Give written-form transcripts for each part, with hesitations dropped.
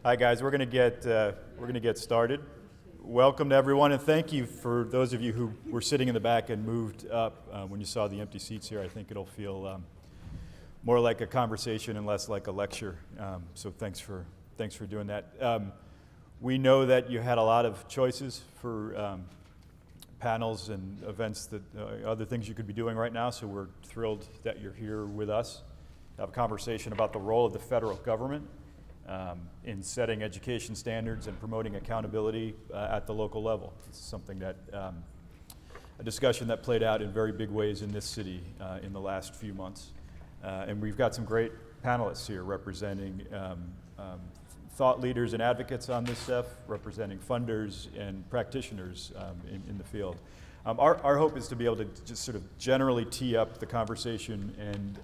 Hi guys, we're going to get started. Welcome to everyone, and thank you for those of you who were sitting in the back and moved up. When you saw the empty seats here, I think it'll feel more like a conversation and less like a lecture. So thanks for doing that. We know that you had a lot of choices for panels and events that other things you could be doing right now. So we're thrilled that you're here with us to have a conversation about the role of the federal government in setting education standards and promoting accountability at the local level. It's something that, a discussion that played out in very big ways in this city in the last few months. And we've got some great panelists here representing thought leaders and advocates on this stuff, representing funders and practitioners in the field. Our hope is to be able to just sort of generally tee up the conversation and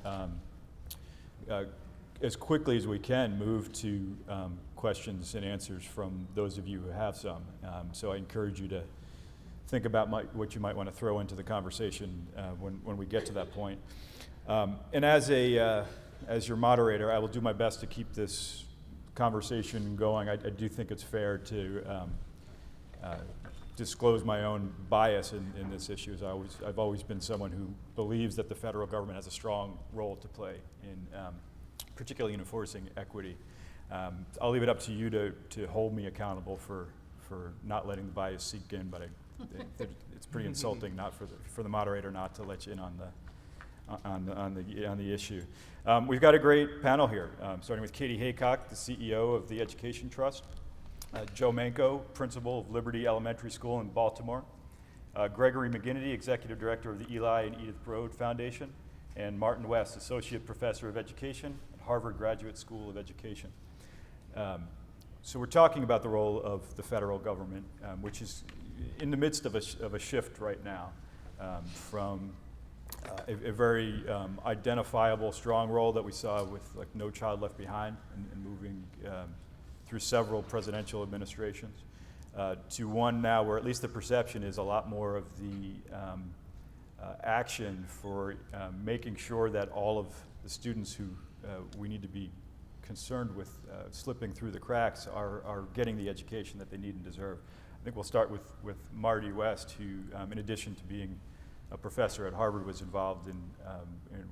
as quickly as we can move to questions and answers from those of you who have some. So I encourage you to think about what you might want to throw into the conversation when we get to that point. And as your moderator, I will do my best to keep this conversation going. I do think it's fair to disclose my own bias in this issue. I've always been someone who believes that the federal government has a strong role to play in particularly in enforcing equity. I'll leave it up to you to hold me accountable for not letting the bias seep in, but it's pretty insulting not for the moderator not to let you in on the issue. We've got a great panel here, starting with Kati Haycock, the CEO of the Education Trust, Joe Menko, principal of Liberty Elementary School in Baltimore, Gregory McGinty, executive director of the Eli and Edith Broad Foundation, and Marty West, associate professor of education at Harvard Graduate School of Education. So we're talking about the role of the federal government, which is in the midst of a shift right now from a very identifiable, strong role that we saw with like No Child Left Behind and moving through several presidential administrations to one now where at least the perception is a lot more of the action for making sure that all of the students who we need to be concerned with slipping through the cracks are getting the education that they need and deserve. I think we'll start with Marty West, who in addition to being a professor at Harvard was involved in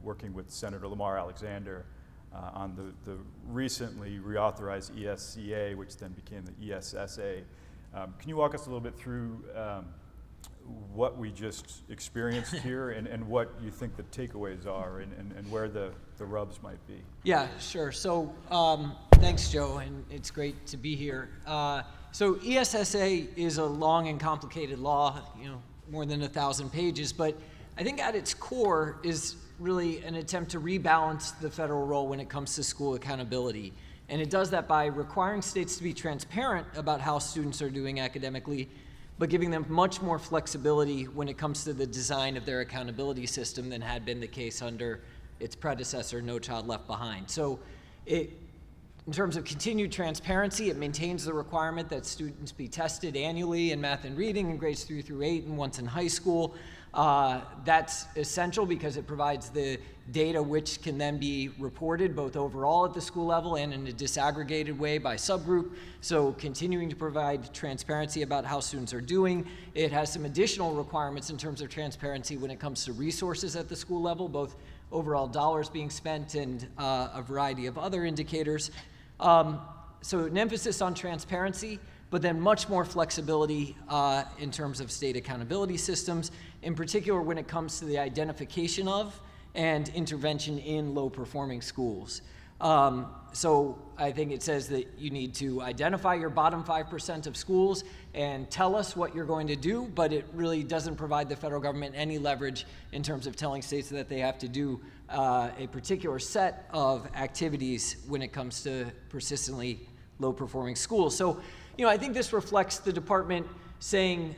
working with Senator Lamar Alexander on the recently reauthorized ESCA, which then became the ESSA. Can you walk us a little bit through what we just experienced here and what you think the takeaways are and where the rubs might be? Yeah, sure. So thanks, Joe, and it's great to be here. So ESSA is a long and complicated law, more than 1,000 pages, but I think at its core is really an attempt to rebalance the federal role when it comes to school accountability. And it does that by requiring states to be transparent about how students are doing academically, but giving them much more flexibility when it comes to the design of their accountability system than had been the case under its predecessor, No Child Left Behind. So in terms of continued transparency, it maintains the requirement that students be tested annually in math and reading in grades 3 through 8 and once in high school. That's essential because it provides the data which can then be reported both overall at the school level and in a disaggregated way by subgroup. So continuing to provide transparency about how students are doing. It has some additional requirements in terms of transparency when it comes to resources at the school level, both overall dollars being spent and a variety of other indicators. So an emphasis on transparency, but then much more flexibility in terms of state accountability systems, in particular when it comes to the identification of and intervention in low-performing schools. So I think it says that you need to identify your bottom 5% of schools and tell us what you're going to do, but it really doesn't provide the federal government any leverage in terms of telling states that they have to do a particular set of activities when it comes to persistently low-performing schools. So, I think this reflects the department saying,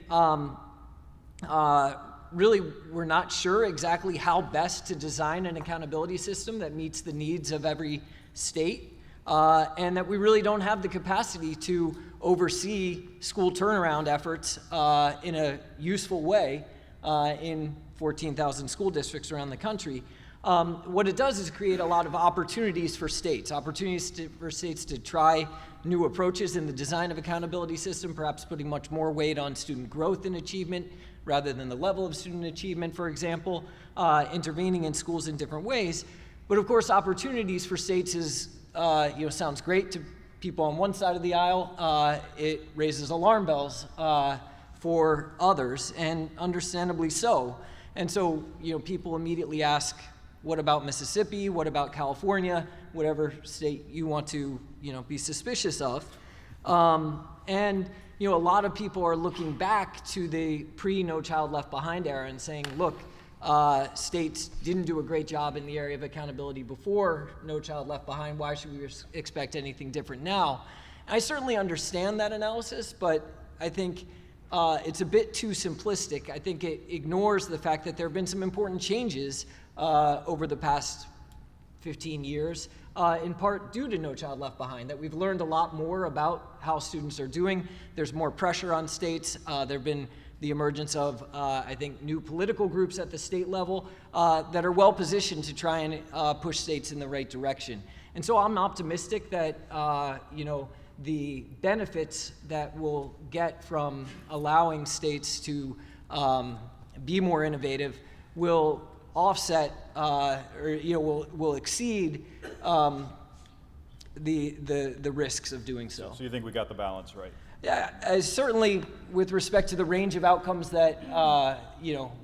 really, we're not sure exactly how best to design an accountability system that meets the needs of every state, and that we really don't have the capacity to oversee school turnaround efforts in a useful way in 14,000 school districts around the country. What it does is create a lot of opportunities for states, for states to try new approaches in the design of accountability system, perhaps putting much more weight on student growth and achievement rather than the level of student achievement, for example, intervening in schools in different ways. But of course, opportunities for states is, sounds great to people on one side of the aisle. It raises alarm bells for others, and understandably so. And so, people immediately ask, what about Mississippi? What about California? Whatever state you want to, be suspicious of. And a lot of people are looking back to the pre-No Child Left Behind era and saying, look, states didn't do a great job in the area of accountability before No Child Left Behind. Why should we expect anything different now? And I certainly understand that analysis, but I think it's a bit too simplistic. I think it ignores the fact that there have been some important changes over the past 15 years, in part due to No Child Left Behind, that we've learned a lot more about how students are doing. There's more pressure on states. There have been the emergence of, I think, new political groups at the state level that are well positioned to try and push states in the right direction. And so I'm optimistic that, the benefits that we'll get from allowing states to be more innovative will offset will exceed the risks of doing so. So you think we got the balance right? Yeah, certainly with respect to the range of outcomes that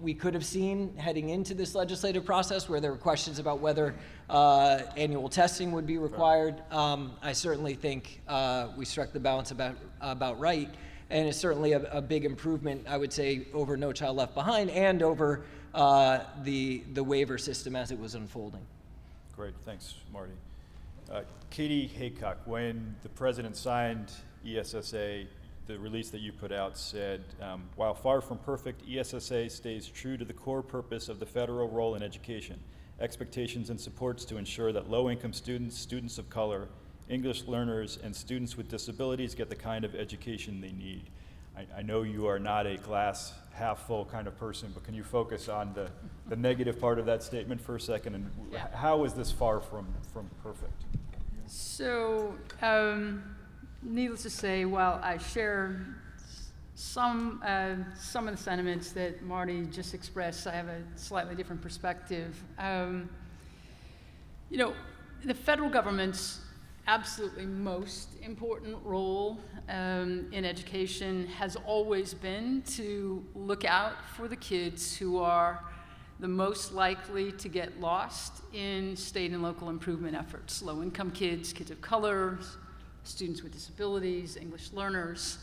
we could have seen heading into this legislative process, where there were questions about whether annual testing would be required. I certainly think we struck the balance about right, and it's certainly a big improvement, I would say, over No Child Left Behind and over the waiver system as it was unfolding. Great, thanks, Marty. Kati Haycock, when the president signed ESSA, the release that you put out said, while far from perfect, ESSA stays true to the core purpose of the federal role in education, expectations and supports to ensure that low-income students, students of color, English learners, and students with disabilities get the kind of education they need. I know you are not a glass half full kind of person, but can you focus on the negative part of that statement for a second, and how is this far from perfect? So, needless to say, while I share some of the sentiments that Marty just expressed, I have a slightly different perspective. The federal government's absolutely most important role in education has always been to look out for the kids who are the most likely to get lost in state and local improvement efforts. Low-income kids, kids of color, students with disabilities, English learners.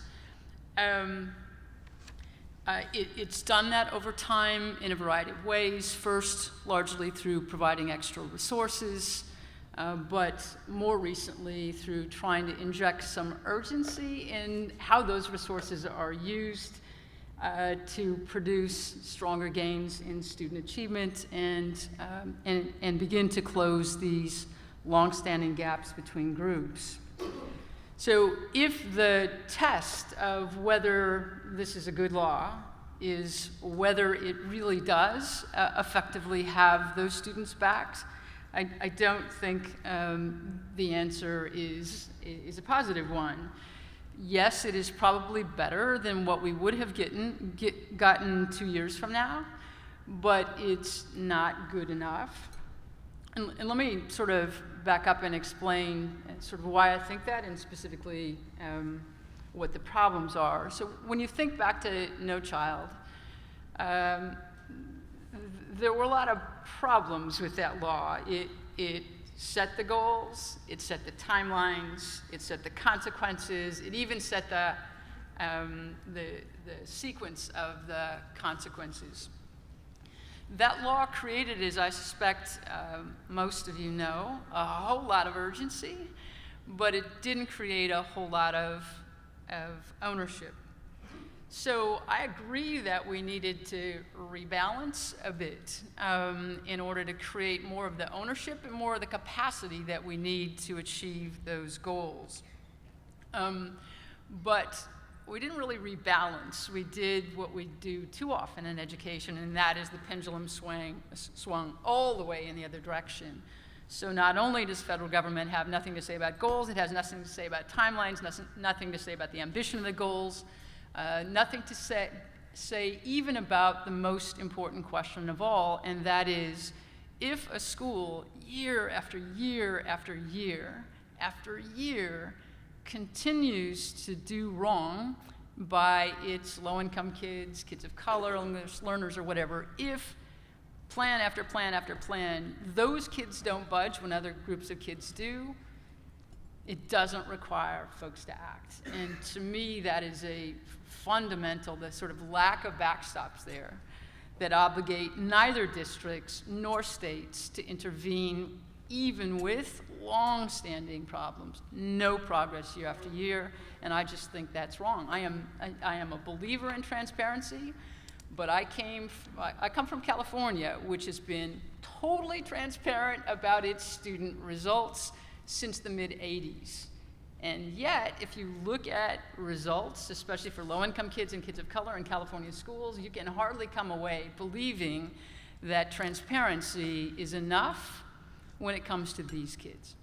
It's done that over time in a variety of ways. First, largely through providing extra resources, but more recently through trying to inject some urgency in how those resources are used to produce stronger gains in student achievement and begin to close these long-standing gaps between groups. So if the test of whether this is a good law is whether it really does effectively have those students backed, I don't think the answer is a positive one. Yes, it is probably better than what we would have gotten 2 years from now, but it's not good enough. And let me sort of back up and explain sort of why I think that, and specifically what the problems are. So when you think back to No Child, there were a lot of problems with that law. It set the goals, it set the timelines, it set the consequences, it even set the sequence of the consequences. That law created, as I suspect most of you know, a whole lot of urgency, but it didn't create a whole lot of ownership. So I agree that we needed to rebalance a bit in order to create more of the ownership and more of the capacity that we need to achieve those goals. But we didn't really rebalance. We did what we do too often in education, and that is the pendulum swung all the way in the other direction. So not only does federal government have nothing to say about goals, it has nothing to say about timelines, nothing to say about the ambition of the goals, nothing to say even about the most important question of all, and that is, if a school, year after year after year after year, continues to do wrong by its low-income kids, kids of color, English learners, or whatever, if plan after plan after plan, those kids don't budge when other groups of kids do, it doesn't require folks to act. And to me, that is a fundamental, the sort of lack of backstops there that obligate neither districts nor states to intervene even with long-standing problems, no progress year after year, and I just think that's wrong. I am a believer in transparency, but I come from California, which has been totally transparent about its student results since the mid-'80s. And yet, if you look at results, especially for low-income kids and kids of color in California schools, you can hardly come away believing that transparency is enough when it comes to these kids.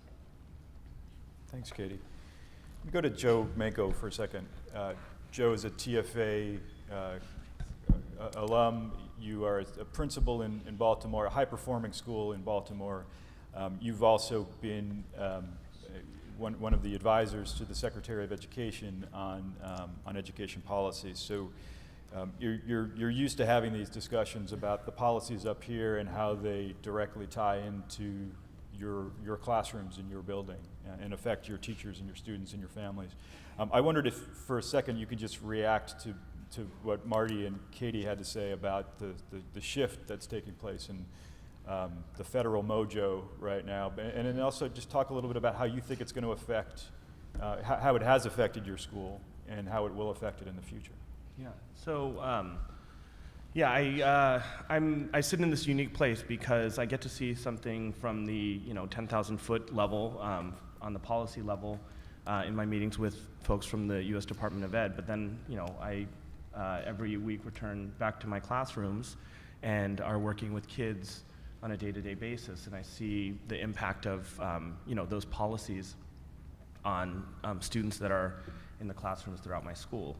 Thanks, Katie. Let me go to Joe Menko for a second. Joe is a TFA alum. You are a principal in Baltimore, a high-performing school in Baltimore. You've also been one of the advisors to the Secretary of Education on education policies. So you're used to having these discussions about the policies up here and how they directly tie into your classrooms in your building and affect your teachers and your students and your families. I wondered if for a second you could just react to what Marty and Katie had to say about the shift that's taking place in the federal mojo right now, and then also just talk a little bit about how you think it's going to affect, how it has affected your school and how it will affect it in the future. Yeah, so I sit in this unique place because I get to see something from the 10,000-foot level on the policy level in my meetings with folks from the U.S. Department of Ed. But then I every week return back to my classrooms and are working with kids on a day-to-day basis, and I see the impact of those policies on students that are in the classrooms throughout my school.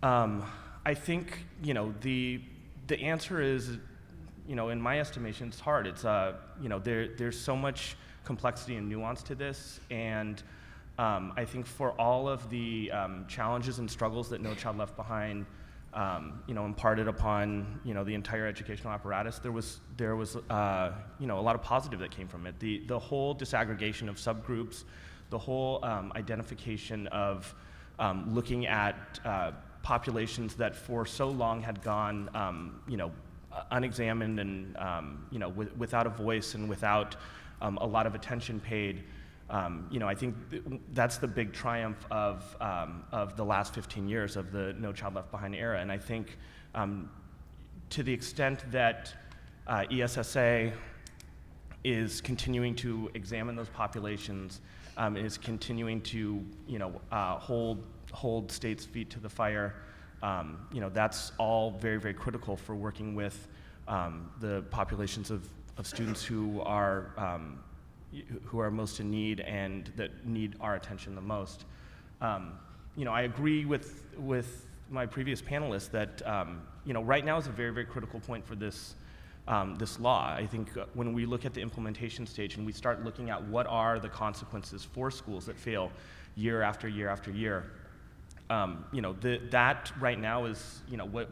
I think the answer is, in my estimation, it's hard. It's there's so much complexity and nuance to this, and I think for all of the challenges and struggles that No Child Left Behind imparted upon the entire educational apparatus, there was a lot of positive that came from it. The whole disaggregation of subgroups, the whole identification of looking at populations that for so long had gone unexamined and without a voice and without a lot of attention paid. I think that's the big triumph of the last 15 years of the No Child Left Behind era. And I think to the extent that ESSA is continuing to examine those populations, is continuing to hold states' feet to the fire, that's all very, very critical for working with the populations of students who are most in need and that need our attention the most. I agree with my previous panelists that right now is a very, very critical point for this law. I think when we look at the implementation stage and we start looking at what are the consequences for schools that fail year after year after year, that right now is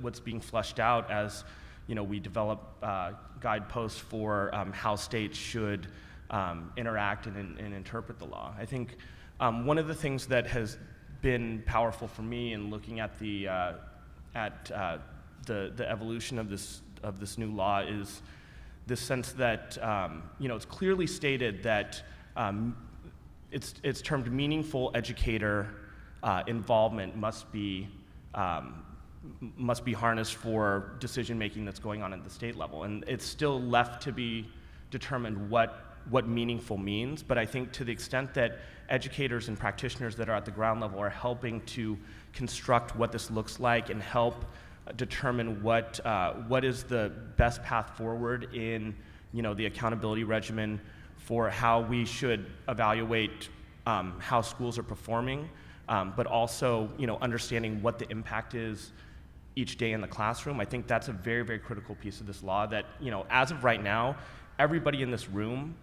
what's being fleshed out as we develop guideposts for how states should interact and interpret the law. I think one of the things that has been powerful for me in looking at the evolution of this new law is this sense that it's clearly stated that it's termed meaningful educator involvement must be harnessed for decision making that's going on at the state level, and it's still left to be determined what what meaningful means, but I think to the extent that educators and practitioners that are at the ground level are helping to construct what this looks like and help determine what is the best path forward in the accountability regimen for how we should evaluate how schools are performing, but also understanding what the impact is each day in the classroom. I think that's a very, very critical piece of this law that, as of right now, everybody in this room,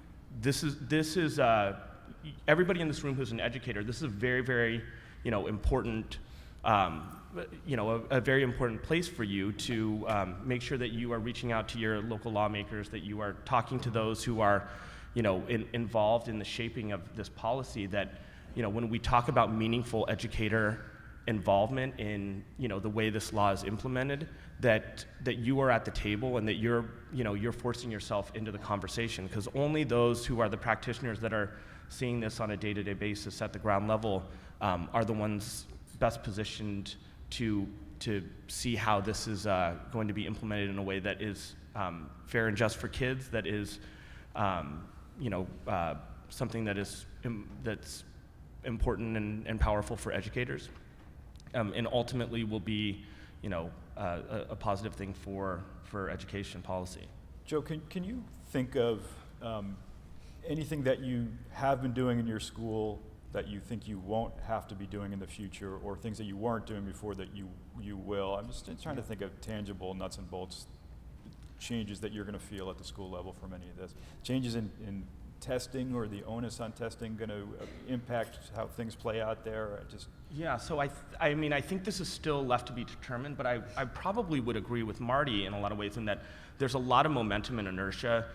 everybody in this room who's an educator, this is a very, very, important, a very important place for you to make sure that you are reaching out to your local lawmakers, that you are talking to those who are, involved in the shaping of this policy, that, when we talk about meaningful educator involvement in the way this law is implemented, that you are at the table and that you're forcing yourself into the conversation, because only those who are the practitioners that are seeing this on a day-to-day basis at the ground level are the ones best positioned to see how this is going to be implemented in a way that is fair and just for kids, that is something that is that's important and powerful for educators. And ultimately will be, a positive thing for education policy. Joe, can you think of anything that you have been doing in your school that you think you won't have to be doing in the future, or things that you weren't doing before that you will? I'm just trying to think of tangible nuts and bolts changes that you're going to feel at the school level from any of this. Changes in testing, or the onus on testing going to impact how things play out there? Yeah, so I mean, I think this is still left to be determined, but I probably would agree with Marty in a lot of ways in that there's a lot of momentum and inertia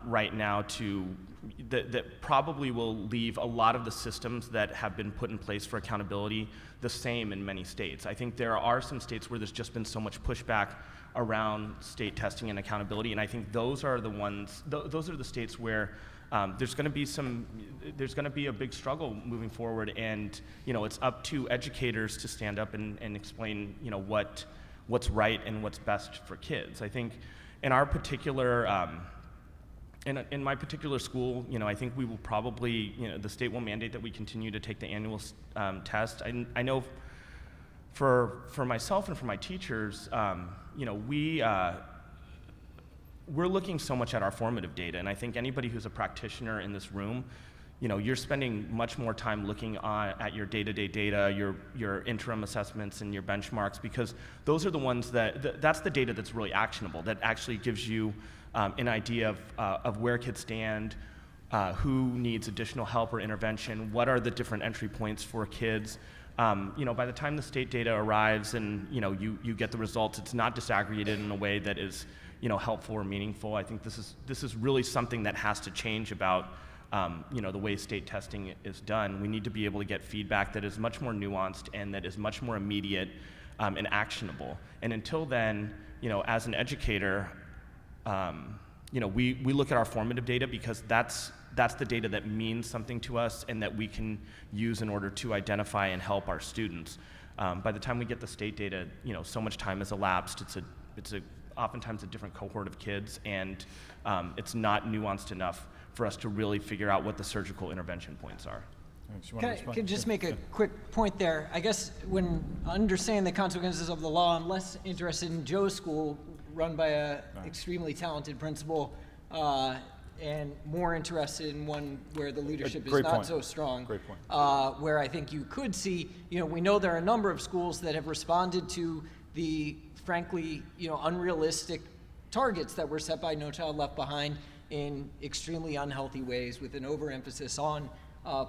right now that probably will leave a lot of the systems that have been put in place for accountability the same in many states. I think there are some states where there's just been so much pushback around state testing and accountability, and I think those are the ones, those are the states where there's going to be a big struggle moving forward, and it's up to educators to stand up and explain what's right and what's best for kids. I think in our particular in my particular school, I think we will probably, the state will mandate that we continue to take the annual test. I know for myself and for my teachers, we're looking so much at our formative data, and I think anybody who's a practitioner in this room, you're spending much more time looking at your day-to-day data, your interim assessments and your benchmarks, because those are the ones that's the data that's really actionable, that actually gives you an idea of where kids stand, who needs additional help or intervention, what are the different entry points for kids. By the time the state data arrives and you get the results, it's not disaggregated in a way that is helpful or meaningful. I think this is really something that has to change about the way state testing is done. We need to be able to get feedback that is much more nuanced and that is much more immediate and actionable. And until then, as an educator, we look at our formative data because that's the data that means something to us and that we can use in order to identify and help our students. By the time we get the state data, so much time has elapsed. It's oftentimes a different cohort of kids, and it's not nuanced enough for us to really figure out what the surgical intervention points are. Can I just make a quick point there? I guess when understanding the consequences of the law, I'm less interested in Joe's school, run by a extremely talented principal, and more interested in one where the leadership is not so strong. Great point. Where I think you could see, we know there are a number of schools that have responded to the frankly, unrealistic targets that were set by No Child Left Behind in extremely unhealthy ways, with an overemphasis on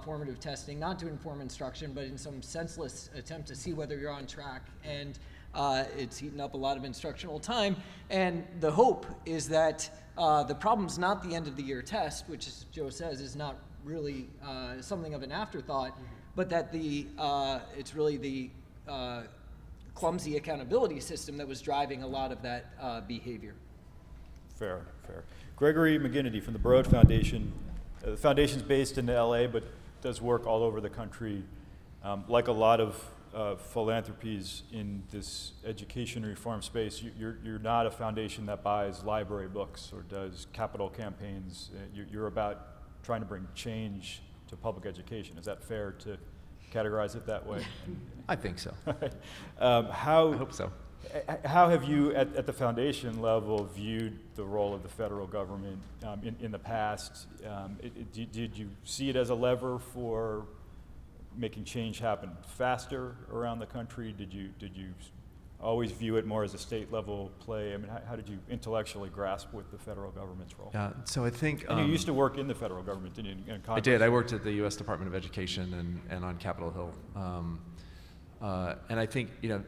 formative testing, not to inform instruction, but in some senseless attempt to see whether you're on track. And it's eaten up a lot of instructional time. And the hope is that the problem's not the end of the year test, which, as Joe says, is not really something of an afterthought, but that it's really the clumsy accountability system that was driving a lot of that behavior. Fair. Gregory McGinty from the Broad Foundation. The foundation's based in LA, but does work all over the country. Like a lot of philanthropies in this education reform space. You're not a foundation that buys library books or does capital campaigns. You're about trying to bring change to public education. Is that fair to categorize it that way? I think so. I hope so. How have you, at the foundation level, viewed the role of the federal government in the past? Did you see it as a lever for making change happen faster around the country? Did you always view it more as a state level play? I mean, how did you intellectually grasp with the federal government's role? Yeah, so I think... And you used to work in the federal government, didn't you? In I did. I worked at the U.S. Department of Education and on Capitol Hill. And I think, you know,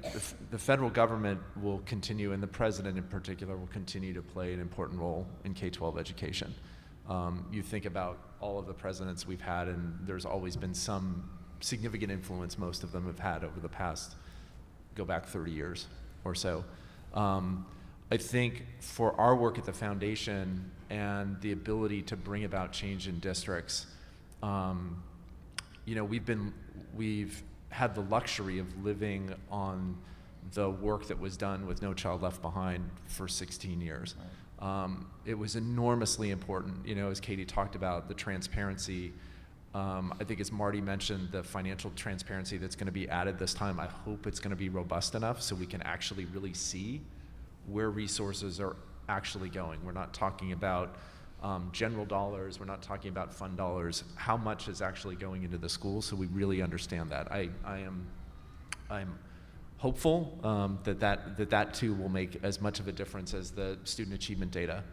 the federal government will continue, and the president in particular will continue to play an important role in K-12 education. You think about all of the presidents we've had, and there's always been some significant influence most of them have had over the past, go back 30 years or so. I think for our work at the foundation and the ability to bring about change in districts, you know, we've had the luxury of living on the work that was done with No Child Left Behind for 16 years. Right. It was enormously important, you know, as Katie talked about, the transparency. I think as Marty mentioned, the financial transparency that's going to be added this time, I hope it's going to be robust enough so we can actually really see where resources are actually going. We're not talking about general dollars, we're not talking about fund dollars, how much is actually going into the schools, so we really understand that. I'm hopeful that too will make as much of a difference as the student achievement data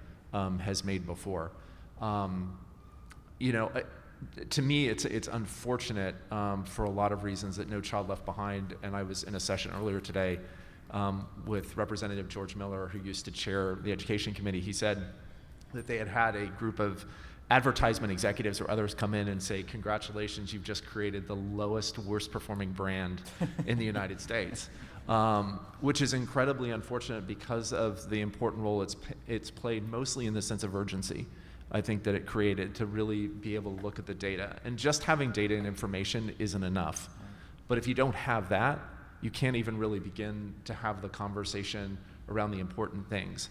has made before. You know, to me, it's unfortunate for a lot of reasons that No Child Left Behind, and I was in a session earlier today with Representative George Miller, who used to chair the Education Committee. He said that they had a group of advertisement executives or others come in and say, congratulations, you've just created the lowest, worst performing brand in the United States, which is incredibly unfortunate because of the important role it's played mostly in the sense of urgency. I think that it created to really be able to look at the data. And just having data and information isn't enough. But if you don't have that, you can't even really begin to have the conversation around the important things.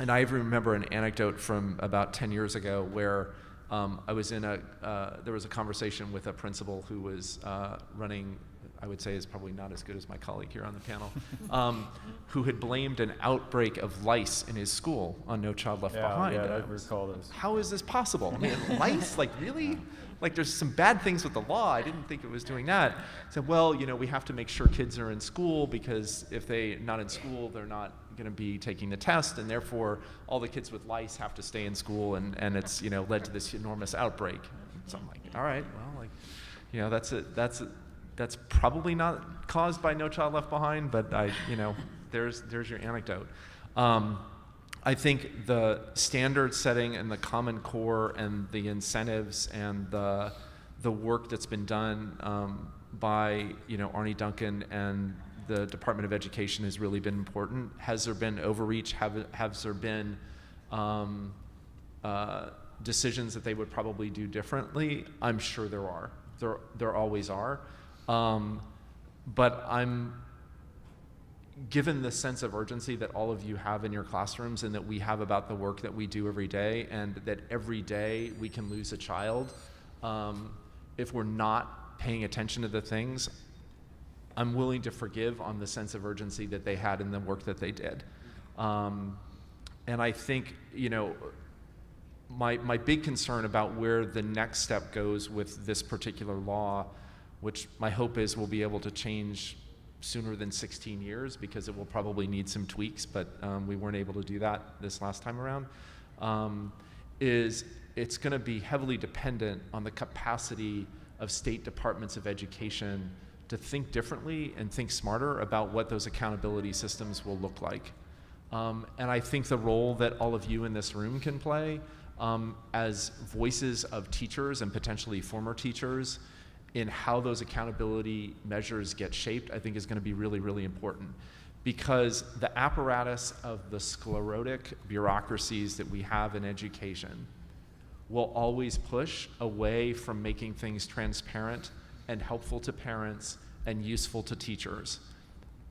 And I remember an anecdote from about 10 years ago where I was in there was a conversation with a principal who was running, I would say is probably not as good as my colleague here on the panel, who had blamed an outbreak of lice in his school on No Child Left Behind. Yeah, I recall this. How is this possible? I mean, lice, like really? Like there's some bad things with the law. I didn't think it was doing that. So, well, you know, we have to make sure kids are in school because if they're not in school, they're not going to be taking the test, and therefore all the kids with lice have to stay in school, and it's, you know, led to this enormous outbreak. So I'm like, all right, well, like, you know, that's probably not caused by No Child Left Behind, but you know, there's your anecdote. I think the standard setting and the Common Core and the incentives and the work that's been done by, you know, Arnie Duncan and the Department of Education has really been important. Has there been overreach? Have there been decisions that they would probably do differently? I'm sure there are. There always are. But I'm given the sense of urgency that all of you have in your classrooms and that we have about the work that we do every day, and that every day we can lose a child if we're not paying attention to the things, I'm willing to forgive on the sense of urgency that they had in the work that they did. And I think, you know, my big concern about where the next step goes with this particular law, which my hope is we'll be able to change sooner than 16 years because it will probably need some tweaks, but we weren't able to do that this last time around, is it's going to be heavily dependent on the capacity of state departments of education to think differently and think smarter about what those accountability systems will look like. And I think the role that all of you in this room can play as voices of teachers and potentially former teachers in how those accountability measures get shaped, I think is going to be really, really important. Because the apparatus of the sclerotic bureaucracies that we have in education will always push away from making things transparent and helpful to parents and useful to teachers,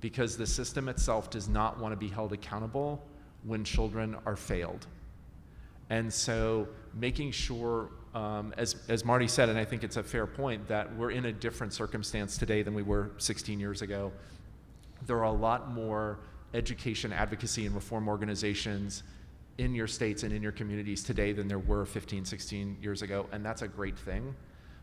because the system itself does not want to be held accountable when children are failed. And so making sure, as Marty said, and I think it's a fair point, that we're in a different circumstance today than we were 16 years ago. There are a lot more education advocacy and reform organizations in your states and in your communities today than there were 15, 16 years ago, and that's a great thing.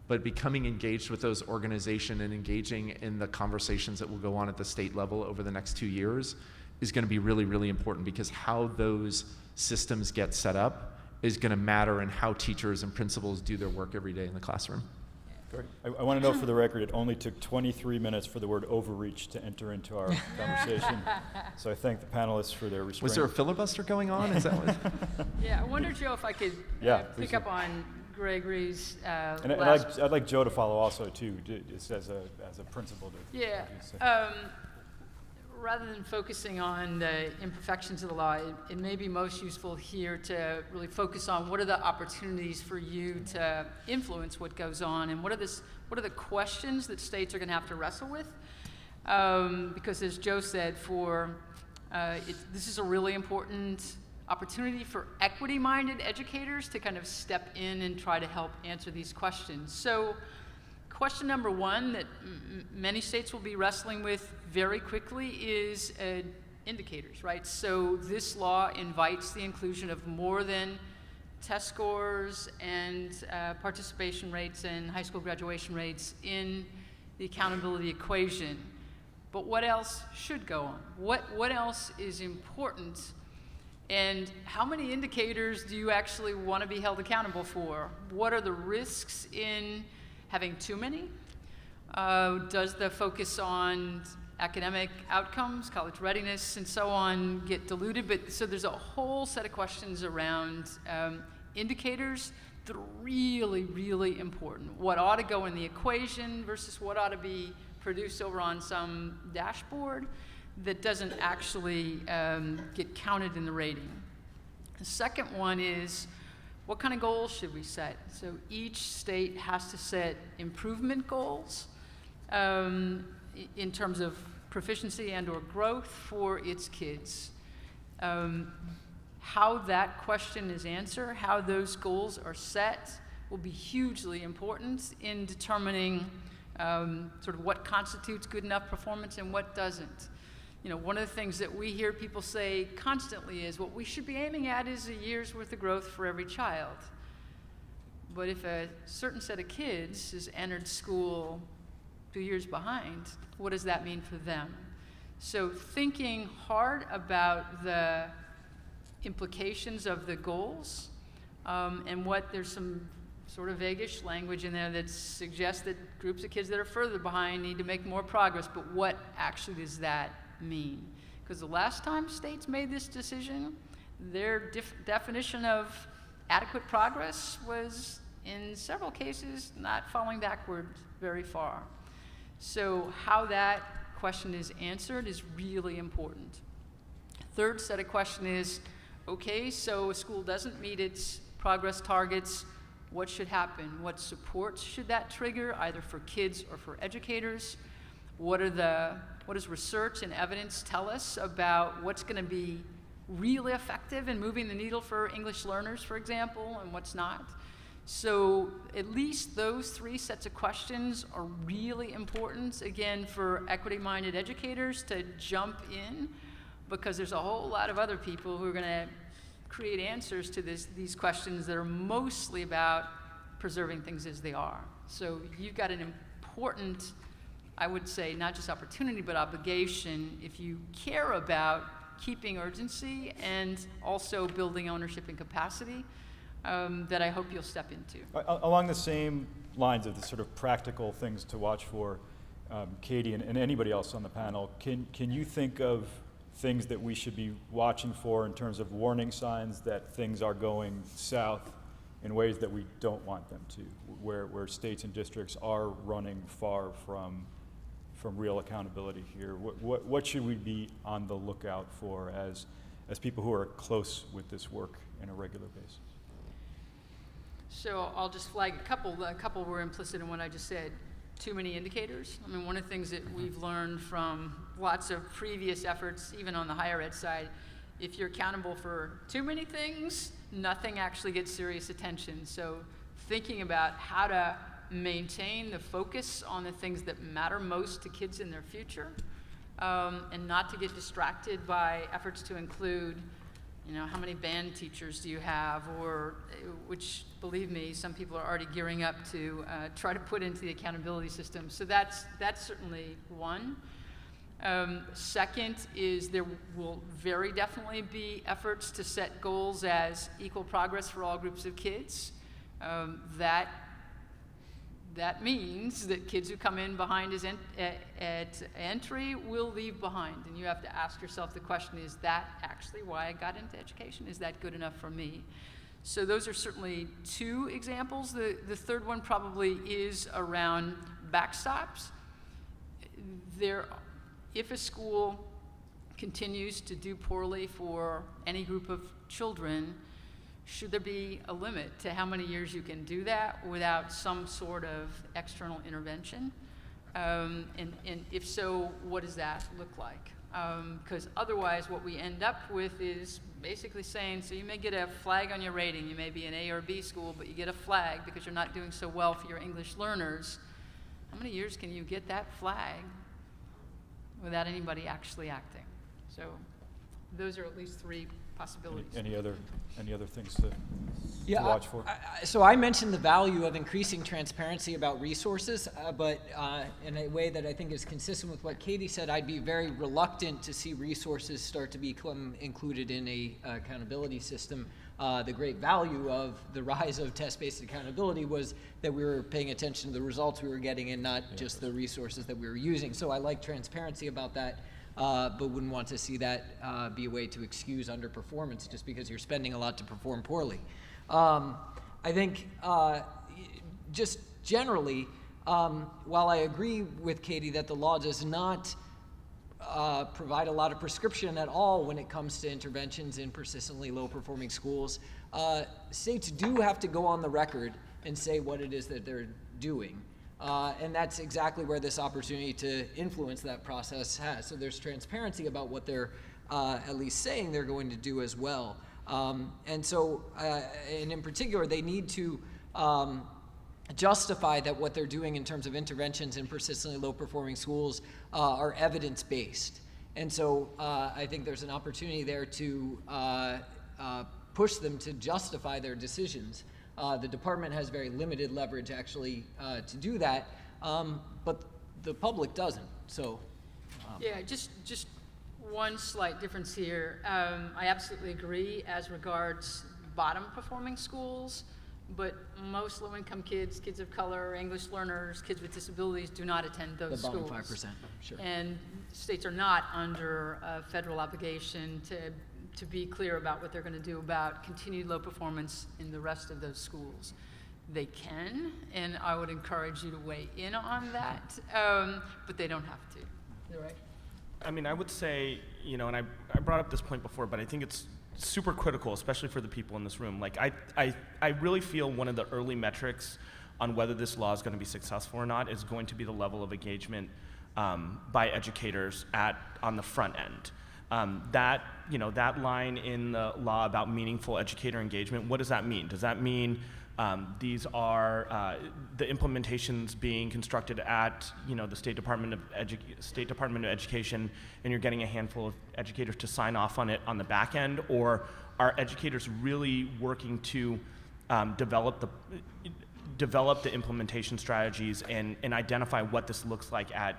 But becoming engaged with those organizations and engaging in the conversations that will go on at the state level over the next 2 years is going to be really, really important, because how those systems get set up is going to matter in how teachers and principals do their work every day in the classroom. Great. I want to know for the record, it only took 23 minutes for the word overreach to enter into our conversation. So I thank the panelists for their restraint. Was there a filibuster going on? Is that what? Yeah, I wonder, Joe, if I could please pick up on Gregory's And last. I'd like Joe to follow also too, just as a principal. Yeah. Rather than focusing on the imperfections of the law, it may be most useful here to really focus on what are the opportunities for you to influence what goes on, and what are the questions that states are going to have to wrestle with. Because as Joe said, this is a really important opportunity for equity-minded educators to kind of step in and try to help answer these questions. So question number one that many states will be wrestling with very quickly is indicators, right? So this law invites the inclusion of more than test scores and participation rates and high school graduation rates in the accountability equation. But what else should go on? What else is important? And how many indicators do you actually want to be held accountable for? What are the risks in having too many? Does the focus on academic outcomes, college readiness, and so on get diluted? So there's a whole set of questions around indicators that are really, really important. What ought to go in the equation versus what ought to be produced over on some dashboard that doesn't actually get counted in the rating. The second one is, what kind of goals should we set? So each state has to set improvement goals in terms of proficiency and or growth for its kids. How that question is answered, how those goals are set, will be hugely important in determining sort of what constitutes good enough performance and what doesn't. You know, one of the things that we hear people say constantly is what we should be aiming at is a year's worth of growth for every child. But if a certain set of kids has entered school 2 years behind, what does that mean for them? So thinking hard about the implications of the goals and there's some sort of vaguish language in there that suggests that groups of kids that are further behind need to make more progress, but what actually does that mean? Because the last time states made this decision, their definition of adequate progress was, in several cases, not falling backward very far. So how that question is answered is really important. Third set of question is, okay, so a school doesn't meet its progress targets, what should happen? What supports should that trigger, either for kids or for educators? What does research and evidence tell us about what's going to be really effective in moving the needle for English learners, for example, and what's not? So at least those three sets of questions are really important, again, for equity-minded educators to jump in, because there's a whole lot of other people who are going to create answers to these questions that are mostly about preserving things as they are. So you've got an important, I would say, not just opportunity, but obligation, if you care about keeping urgency and also building ownership and capacity, that I hope you'll step into. Along the same lines of the sort of practical things to watch for, Katie and anybody else on the panel, can you think of things that we should be watching for in terms of warning signs that things are going south in ways that we don't want them to, where states and districts are running far from real accountability here? What should we be on the lookout for as people who are close with this work on a regular basis? So I'll just flag a couple. A couple were implicit in what I just said. too many indicators. I mean, one of the things that we've learned from lots of previous efforts, even on the higher ed side, if you're accountable for too many things, nothing actually gets serious attention. So thinking about how to maintain the focus on the things that matter most to kids in their future, and not to get distracted by efforts to include, how many band teachers do you have, or which, believe me, some people are already gearing up to try to put into the accountability system. So that's certainly one. Second is there will very definitely be efforts to set goals as equal progress for all groups of kids. That means that kids who come in behind at entry will leave behind. And you have to ask yourself the question, is that actually why I got into education? Is that good enough for me? So those are certainly two examples. The third one probably is around backstops. If a school continues to do poorly for any group of children, should there be a limit to how many years you can do that without some sort of external intervention? And if so, what does that look like? Because otherwise what we end up with is basically saying, so you may get a flag on your rating, you may be an A or B school, but you get a flag because you're not doing so well for your English learners. How many years can you get that flag without anybody actually acting? So those are at least three possibilities. Any other things to watch for? So I mentioned the value of increasing transparency about resources, but in a way that I think is consistent with what Katie said, I'd be very reluctant to see resources start to become included in a accountability system. The great value of the rise of test-based accountability was that we were paying attention to the results we were getting and not just the resources that we were using. So I like transparency about that. But wouldn't want to see that be a way to excuse underperformance just because you're spending a lot to perform poorly. I think just generally, while I agree with Katie that the law does not provide a lot of prescription at all when it comes to interventions in persistently low-performing schools, states do have to go on the record and say what it is that they're doing. And that's exactly where this opportunity to influence that process has. So there's transparency about what they're at least saying they're going to do as well. And in particular, they need to justify that what they're doing in terms of interventions in persistently low-performing schools are evidence-based. And so I think there's an opportunity there to push them to justify their decisions. The department has very limited leverage actually to do that, but the public doesn't. So, yeah, just one slight difference here. I absolutely agree as regards bottom performing schools, but most low-income kids, kids of color, English learners, kids with disabilities do not attend those schools. The bottom 5%, sure. And states are not under a federal obligation to be clear about what they're going to do about continued low performance in the rest of those schools. They can, and I would encourage you to weigh in on that, but they don't have to. Is that right? I mean, I would say, and I brought up this point before, but I think it's super critical, especially for the people in this room. Like, I really feel one of the early metrics on whether this law is going to be successful or not is going to be the level of engagement by educators on the front end. That line in the law about meaningful educator engagement, what does that mean? Does that mean these are the implementations being constructed at the State Department of Education, and you're getting a handful of educators to sign off on it on the back end, or are educators really working to develop the implementation strategies and identify what this looks like at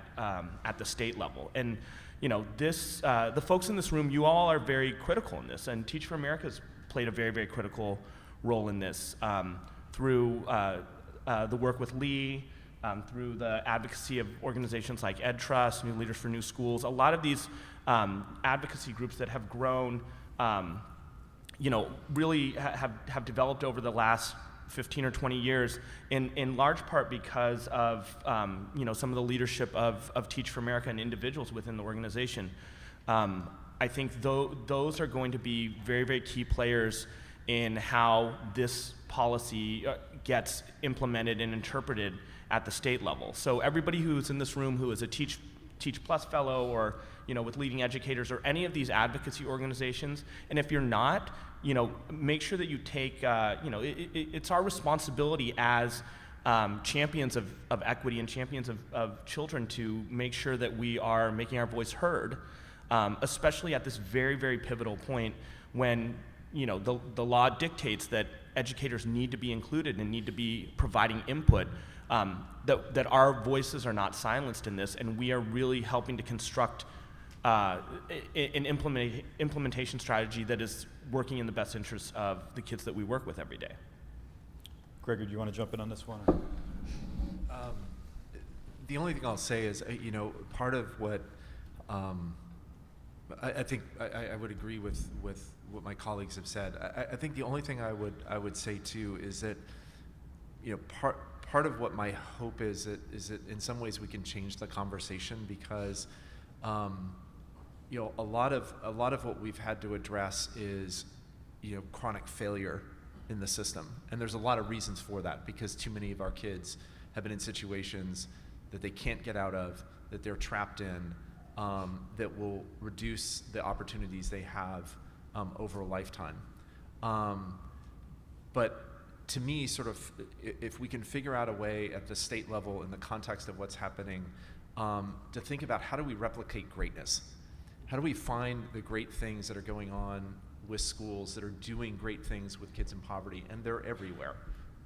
the state level? And the folks in this room, you all are very critical in this, and Teach for America has played a very, very critical role in this through the work with Lee, through the advocacy of organizations like EdTrust, New Leaders for New Schools. A lot of these advocacy groups that have grown, really have developed over the last 15 or 20 years, in large part because of some of the leadership of Teach for America and individuals within the organization. I think those are going to be very, very key players in how this policy gets implemented and interpreted at the state level. So everybody who's in this room who is a Teach Plus fellow, or with leading educators, or any of these advocacy organizations, and if you're not, make sure that you take, it's our responsibility as champions of equity and champions of children to make sure that we are making our voice heard, especially at this very, very pivotal point when the law dictates that educators need to be included and need to be providing input, that our voices are not silenced in this, and we are really helping to construct an implementation strategy that is working in the best interests of the kids that we work with every day. Gregory, do you want to jump in on this one? The only thing I'll say is, part of what I think I would agree with what my colleagues have said. I think the only thing I would say too is that part of what my hope is that in some ways we can change the conversation, because a lot of what we've had to address is chronic failure in the system, and there's a lot of reasons for that, because too many of our kids have been in situations that they can't get out of, that they're trapped in, that will reduce the opportunities they have over a lifetime. But to me, sort of, if we can figure out a way at the state level in the context of what's happening, to think about how do we replicate greatness? How do we find the great things that are going on with schools that are doing great things with kids in poverty? And they're everywhere.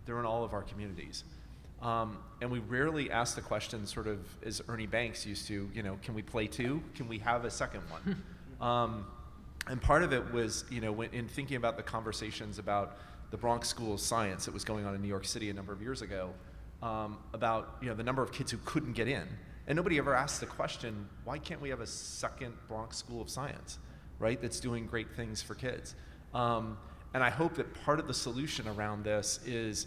They're in all of our communities. And we rarely ask the question, sort of, as Ernie Banks used to, can we play two? Can we have a second one? And part of it was, in thinking about the conversations about the Bronx School of Science that was going on in New York City a number of years ago, about the number of kids who couldn't get in. And nobody ever asked the question, why can't we have a second Bronx School of Science, right, that's doing great things for kids? And I hope that part of the solution around this is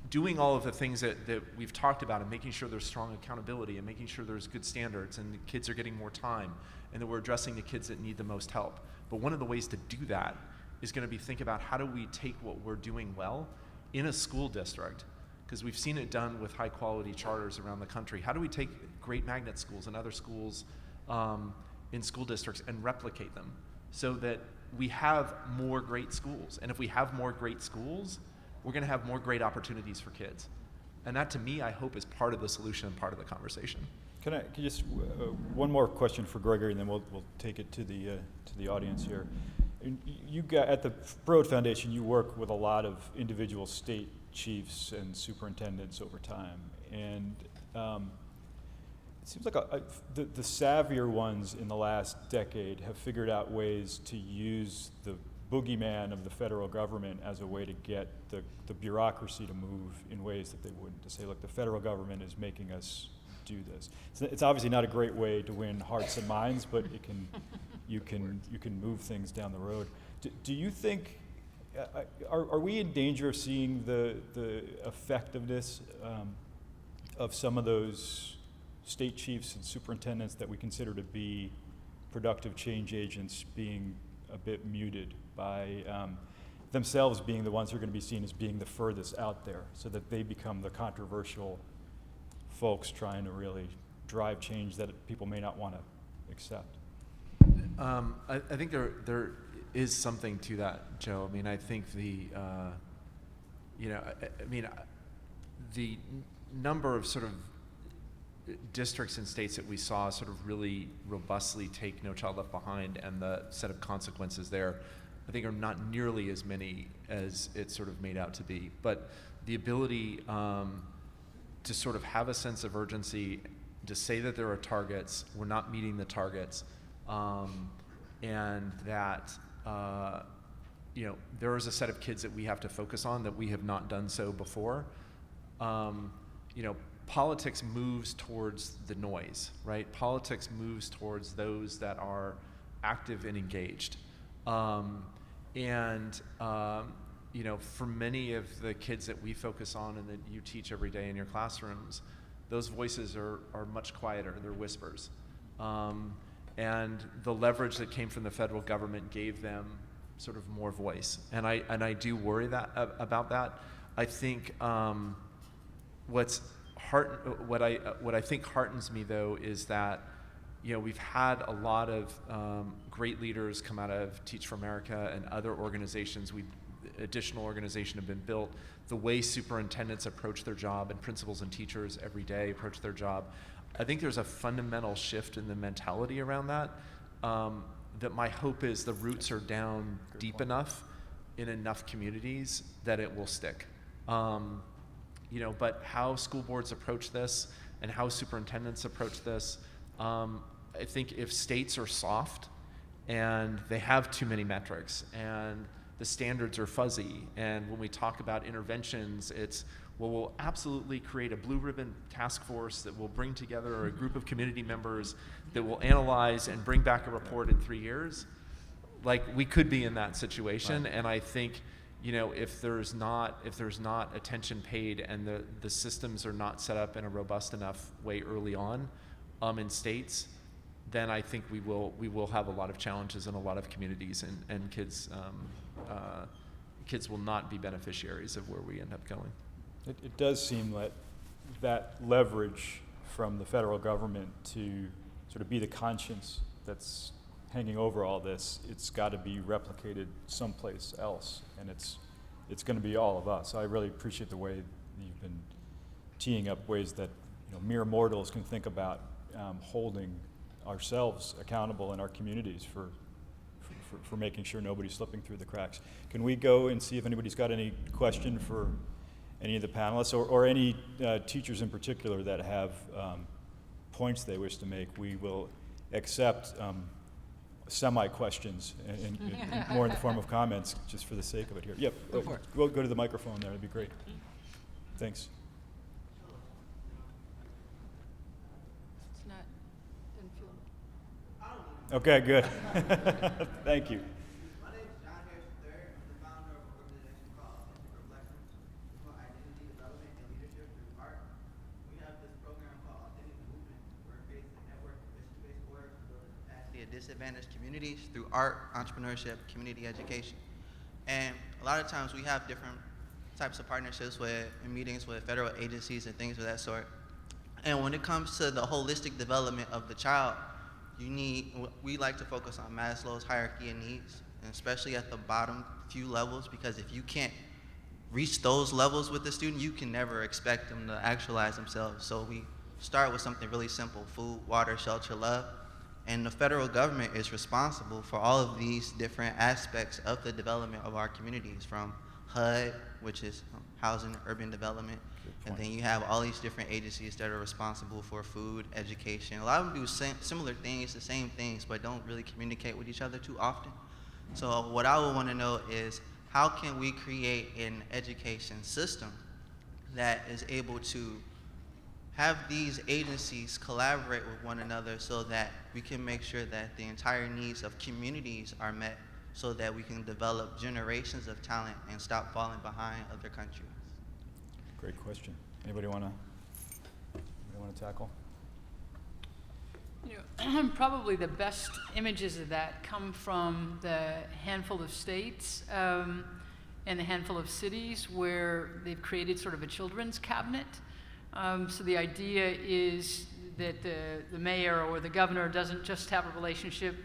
doing all of the things that we've talked about, and making sure there's strong accountability, and making sure there's good standards, and the kids are getting more time, and that we're addressing the kids that need the most help. But one of the ways to do that is going to be think about how do we take what we're doing well in a school district, because we've seen it done with high quality charters around the country. How do we take great magnet schools and other schools in school districts and replicate them so that we have more great schools? And if we have more great schools, we're going to have more great opportunities for kids. And that, to me, I hope is part of the solution and part of the conversation. Can you just one more question for Gregory, and then we'll take it to the audience here. You got at the Broad Foundation, you work with a lot of individual state chiefs and superintendents over time, and it seems like the savvier ones in the last decade have figured out ways to use the boogeyman of the federal government as a way to get the bureaucracy to move in ways that they wouldn't. To say, look, the federal government is making us do this. It's obviously not a great way to win hearts and minds, but you can move things down the road. Do you think, are we in danger of seeing the effectiveness of some of those state chiefs and superintendents that we consider to be productive change agents being a bit muted by themselves being the ones who are going to be seen as being the furthest out there, so that they become the controversial folks trying to really drive change that people may not want to accept? I think there is something to that, Joe. I mean, I think the number of sort of districts and states that we saw sort of really robustly take No Child Left Behind and the set of consequences there, I think are not nearly as many as it sort of made out to be. But the ability to sort of have a sense of urgency, to say that there are targets, we're not meeting the targets, and that there is a set of kids that we have to focus on that we have not done so before. Politics moves towards the noise, right? Politics moves towards those that are active and engaged. For many of the kids that we focus on and that you teach every day in your classrooms, those voices are much quieter. They're whispers. And the leverage that came from the federal government gave them sort of more voice, and I do worry about that. I think what I think heartens me though is that we've had a lot of great leaders come out of Teach for America and other organizations. Additional organizations have been built. The way superintendents approach their job and principals and teachers every day approach their job, I think there's a fundamental shift in the mentality around that. That my hope is the roots are down deep enough in enough communities that it will stick. But how school boards approach this and how superintendents approach this, I think if states are soft and they have too many metrics and the standards are fuzzy, and when we talk about interventions, it's, well, we'll absolutely create a blue ribbon task force that will bring together a group of community members that will analyze and bring back a report in 3 years. Like, we could be in that situation, right. And I think, if there's not attention paid and the systems are not set up in a robust enough way early on, in states, then I think we will have a lot of challenges in a lot of communities, and kids will not be beneficiaries of where we end up going. It does seem that leverage from the federal government to sort of be the conscience that's hanging over all this, it's got to be replicated someplace else, and it's going to be all of us. I really appreciate the way you've been teeing up ways that mere mortals can think about holding ourselves accountable in our communities for making sure nobody's slipping through the cracks. Can we go and see if anybody's got any question for any of the panelists, or any teachers in particular that have points they wish to make? We will accept semi-questions and more in the form of comments, just for the sake of it here. Yep, go to the microphone there, that'd be great. Thanks. It's not, didn't feel. Okay, good. Thank you. Disadvantaged communities through art, entrepreneurship, community education. And a lot of times we have different types of partnerships in meetings with federal agencies and things of that sort. And when it comes to the holistic development of the child, we like to focus on Maslow's hierarchy of needs, and especially at the bottom few levels, because if you can't reach those levels with the student, you can never expect them to actualize themselves. So we start with something really simple: food, water, shelter, love. And the federal government is responsible for all of these different aspects of the development of our communities, from HUD, which is housing, urban development, and then you have all these different agencies that are responsible for food, education. A lot of them do similar things, the same things, but don't really communicate with each other too often. So what I would want to know is, how can we create an education system that is able to have these agencies collaborate with one another so that we can make sure that the entire needs of communities are met, so that we can develop generations of talent and stop falling behind other countries? Great question. Anybody want to tackle? Probably the best images of that come from the handful of states and the handful of cities where they've created sort of a children's cabinet. So the idea is that the mayor or the governor doesn't just have a relationship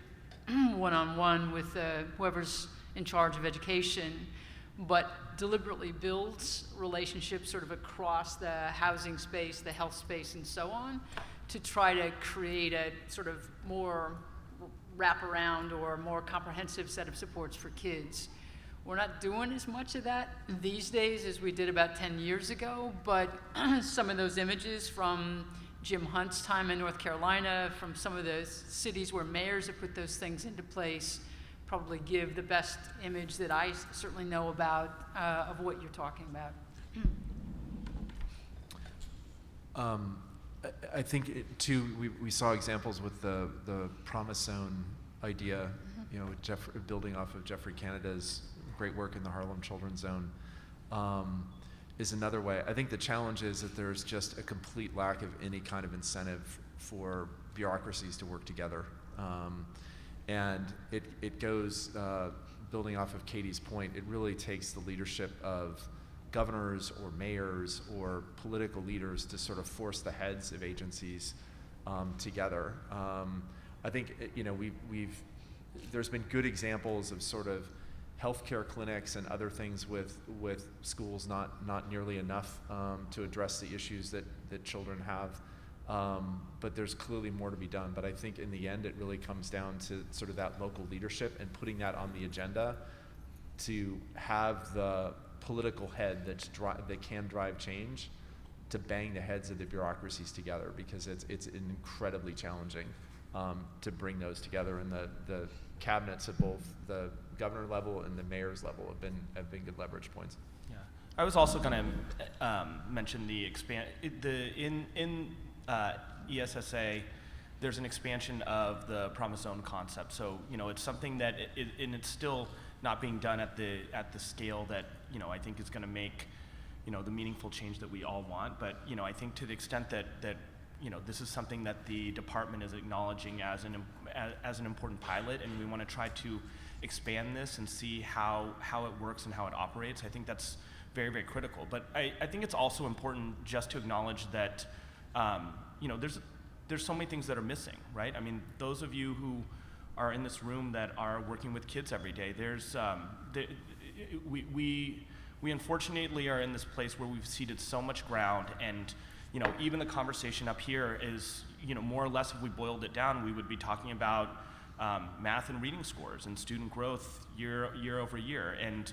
one-on-one with whoever's in charge of education, but deliberately builds relationships sort of across the housing space, the health space, and so on, to try to create a sort of more wraparound or more comprehensive set of supports for kids. We're not doing as much of that these days as we did about 10 years ago, but some of those images from Jim Hunt's time in North Carolina, from some of the cities where mayors have put those things into place, probably give the best image that I certainly know about of what you're talking about. I think we saw examples with the Promise Zone idea, building off of Jeffrey Canada's great work in the Harlem Children's Zone, is another way. I think the challenge is that there's just a complete lack of any kind of incentive for bureaucracies to work together. And it goes building off of Katie's point, it really takes the leadership of governors or mayors or political leaders to sort of force the heads of agencies together. I think there's been good examples of sort of healthcare clinics and other things with schools not nearly enough to address the issues that children have. But there's clearly more to be done. But I think in the end, it really comes down to sort of that local leadership and putting that on the agenda to have the political head that can drive change to bang the heads of the bureaucracies together, because it's incredibly challenging to bring those together. And the cabinets at both the governor level and the mayor's level have been good leverage points. Yeah, I was also going to mention in ESSA, there's an expansion of the promise zone concept. So it's something that and it's still not being done at the scale that I think is going to make the meaningful change that we all want. But I think to the extent that this is something that the department is acknowledging as an important pilot, and we want to try to expand this and see how it works and how it operates. I think that's very, very critical. But I think it's also important just to acknowledge that there's so many things that are missing, right? I mean, those of you who are in this room that are working with kids every day, we unfortunately are in this place where we've ceded so much ground, and even the conversation up here is, more or less, if we boiled it down, we would be talking about math and reading scores and student growth year over year. And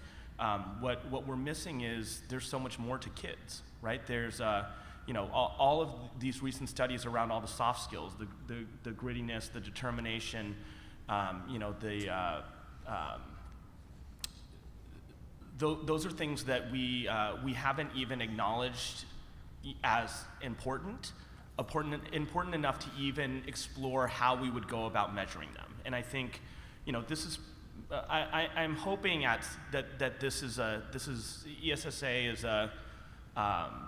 what we're missing is there's so much more to kids, right? There's all of these recent studies around all the soft skills, the grittiness, the determination, those are things that we haven't even acknowledged as important enough to even explore how we would go about measuring them. And I think, this is, I'm hoping that this is ESSA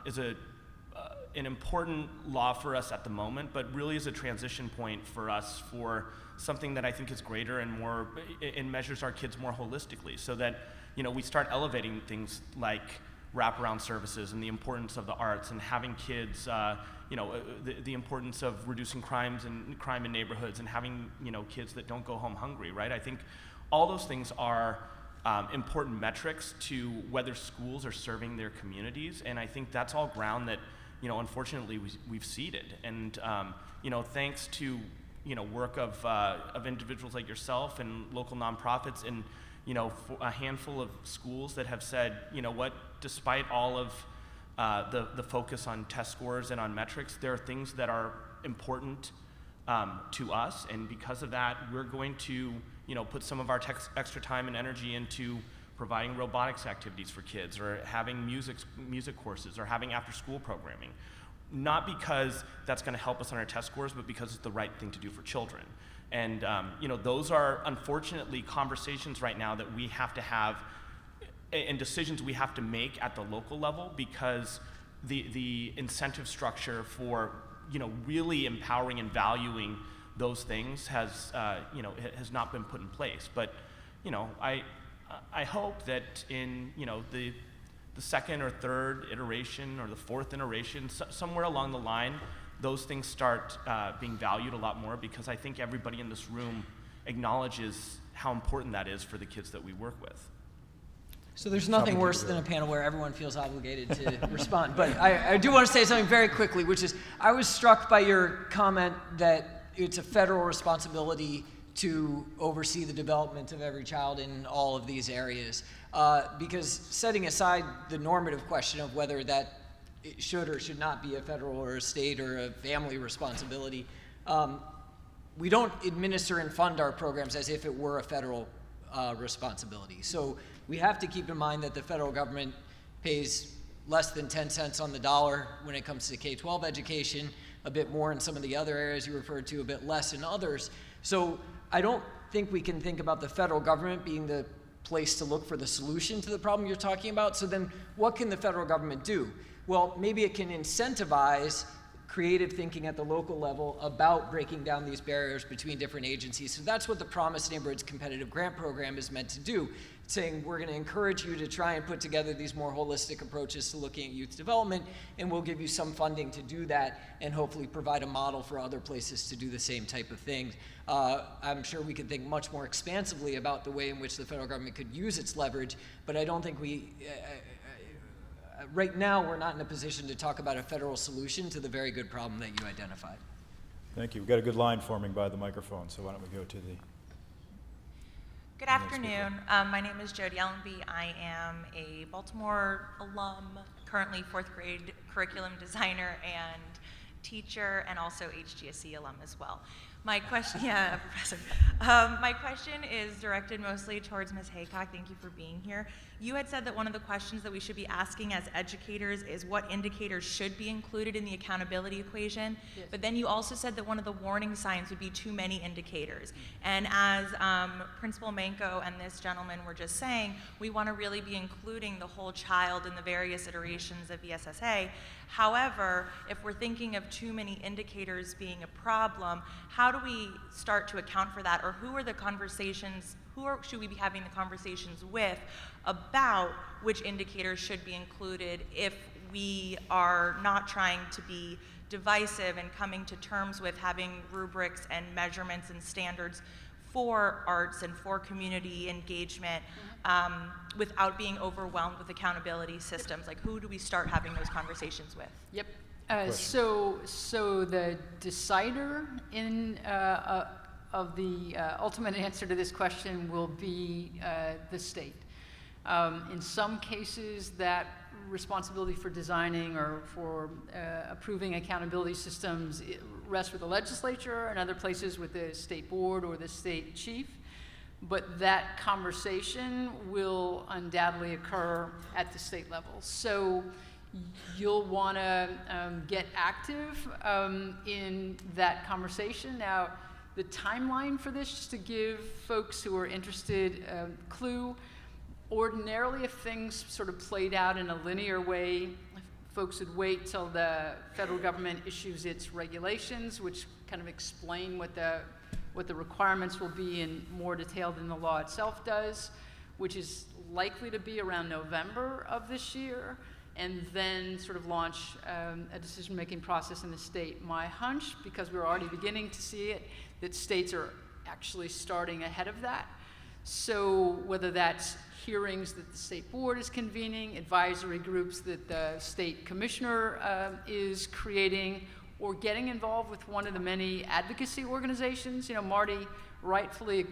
is an important law for us at the moment, but really is a transition point for us for something that I think is greater and more, and measures our kids more holistically, so that we start elevating things like wraparound services and the importance of the arts, and having kids, the importance of reducing crime in neighborhoods, and having kids that don't go home hungry, right? I think all those things are important metrics to whether schools are serving their communities, and I think that's all ground that unfortunately we've ceded. And thanks to work of individuals like yourself and local nonprofits, and a handful of schools that have said, despite all of the focus on test scores and on metrics, there are things that are important to us, and because of that, we're going to put some of our extra time and energy into providing robotics activities for kids, or having music courses, or having after-school programming. Not because that's going to help us on our test scores, but because it's the right thing to do for children. And those are unfortunately conversations right now that we have to have, and decisions we have to make at the local level, because the incentive structure for really empowering and valuing those things has not been put in place. But I hope that in the second or third iteration, or the fourth iteration, somewhere along the line, those things start being valued a lot more, because I think everybody in this room acknowledges how important that is for the kids that we work with. So there's nothing worse than a panel where everyone feels obligated to respond. But I do want to say something very quickly, which is, I was struck by your comment that it's a federal responsibility to oversee the development of every child in all of these areas. Because setting aside the normative question of whether that it should or should not be a federal or a state or a family responsibility, we don't administer and fund our programs as if it were a federal responsibility. So we have to keep in mind that the federal government pays less than 10 cents on the dollar when it comes to K-12 education, a bit more in some of the other areas you referred to, a bit less in others. So I don't think we can think about the federal government being the place to look for the solution to the problem you're talking about. So then what can the federal government do? Well, maybe it can incentivize creative thinking at the local level about breaking down these barriers between different agencies. So that's what the Promise Neighborhoods Competitive Grant Program is meant to do. It's saying we're going to encourage you to try and put together these more holistic approaches to looking at youth development, and we'll give you some funding to do that and hopefully provide a model for other places to do the same type of thing. I'm sure we could think much more expansively about the way in which the federal government could use its leverage, but I don't think right now we're not in a position to talk about a federal solution to the very good problem that you identified. Thank you. We've got a good line forming by the microphone, so why don't we go to the... Good afternoon. My name is Jody Allenby. I am a Baltimore alum, currently 4th grade curriculum designer and teacher, and also HGSE alum as well. My question, yeah, professor. My question is directed mostly towards Ms. Haycock. Thank you for being here. You had said that one of the questions that we should be asking as educators is what indicators should be included in the accountability equation. Yes. But then you also said that one of the warning signs would be too many indicators. And as Principal Menko and this gentleman were just saying, we want to really be including the whole child in the various iterations of ESSA. However, if we're thinking of too many indicators being a problem, how do we start to account for that? Or who are the conversations, should we be having the conversations with about which indicators should be included if we are not trying to be divisive and coming to terms with having rubrics and measurements and standards for arts and for community engagement without being overwhelmed with accountability systems? Like, who do we start having those conversations with? Yep. So the decider of the ultimate answer to this question will be the state. In some cases, that responsibility for designing or for approving accountability systems rests with the legislature, and other places with the state board or the state chief. But that conversation will undoubtedly occur at the state level. So you'll want to get active in that conversation. Now, the timeline for this, just to give folks who are interested a clue, ordinarily if things sort of played out in a linear way, folks would wait till the federal government issues its regulations, which kind of explain what the requirements will be in more detail than the law itself does, which is likely to be around November of this year, and then sort of launch a decision-making process in the state. My hunch, because we're already beginning to see it, that states are actually starting ahead of that. So whether that's hearings that the state board is convening, advisory groups that the state commissioner is creating, or getting involved with one of the many advocacy organizations. You know, Marty rightfully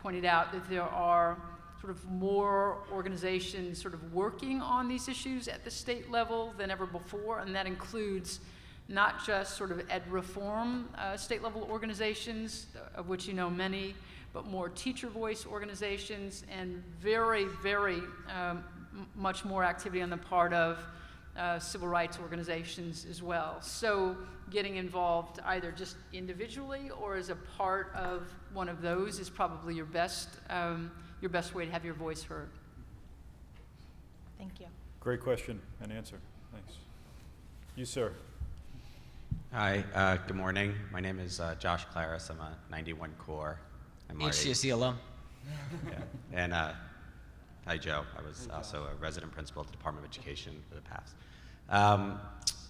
pointed out that there are sort of more organizations sort of working on these issues at the state level than ever before, and that includes not just sort of ed reform state level organizations, of which you know many, but more teacher voice organizations, and very, very much more activity on the part of civil rights organizations as well. So getting involved either just individually or as a part of one of those is probably your best way to have your voice heard. Thank you. Great question and answer. Thanks. You, sir. Hi, good morning. My name is Josh Klaris. I'm a 91 core. I'm Marty. HGSE alum. Yeah. And hi, Joe. I was also a resident principal at the Department of Education for the past.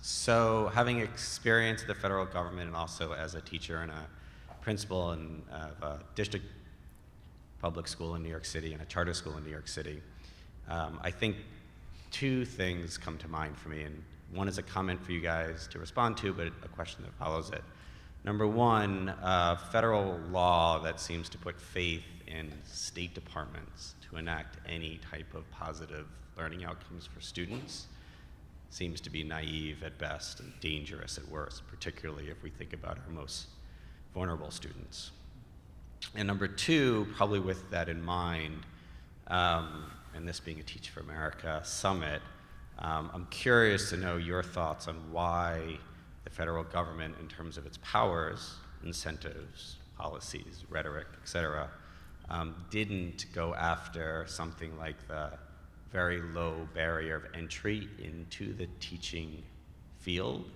So having experience at the federal government and also as a teacher and a principal in a district public school in New York City and a charter school in New York City, I think two things come to mind for me. And one is a comment for you guys to respond to, but a question that follows it. Number one, federal law that seems to put faith in state departments to enact any type of positive learning outcomes for students seems to be naive at best and dangerous at worst, particularly if we think about our most vulnerable students. And number two, probably with that in mind, and this being a Teach for America summit, I'm curious to know your thoughts on why the federal government, in terms of its powers, incentives, policies, rhetoric, et cetera, didn't go after something like the very low barrier of entry into the teaching field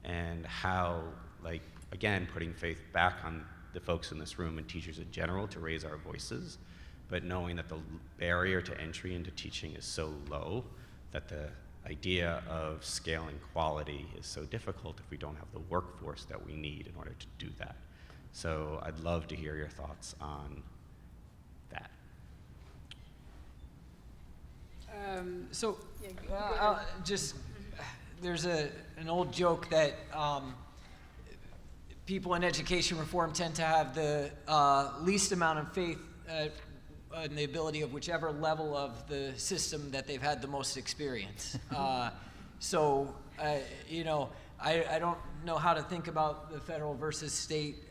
and how, like, again, putting faith back on the folks in this room and teachers in general to raise our voices, but knowing that the barrier to entry into teaching is so low that the idea of scaling quality is so difficult if we don't have the workforce that we need in order to do that. So I'd love to hear your thoughts on that. There's an old joke that people in education reform tend to have the least amount of faith in the ability of whichever level of the system that they've had the most experience. You know, I don't know how to think about the federal versus state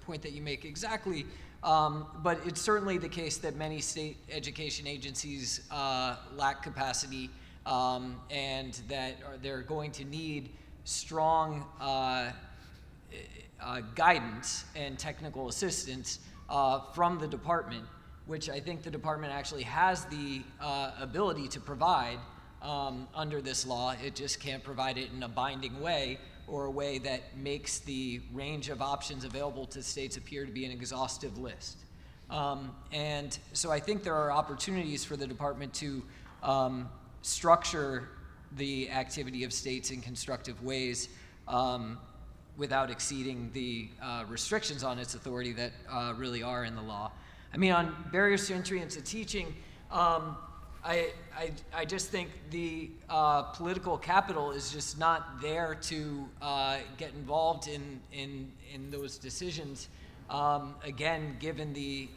point that you make exactly, but it's certainly the case that many state education agencies lack capacity, and that they're going to need strong guidance and technical assistance from the department, which I think the department actually has the ability to provide under this law. It just can't provide it in a binding way, or a way that makes the range of options available to states appear to be an exhaustive list. And so I think there are opportunities for the department to structure the activity of states in constructive ways without exceeding the restrictions on its authority that really are in the law. I mean, on barriers to entry into teaching, I just think the political capital is just not there to get involved in those decisions. Again, given the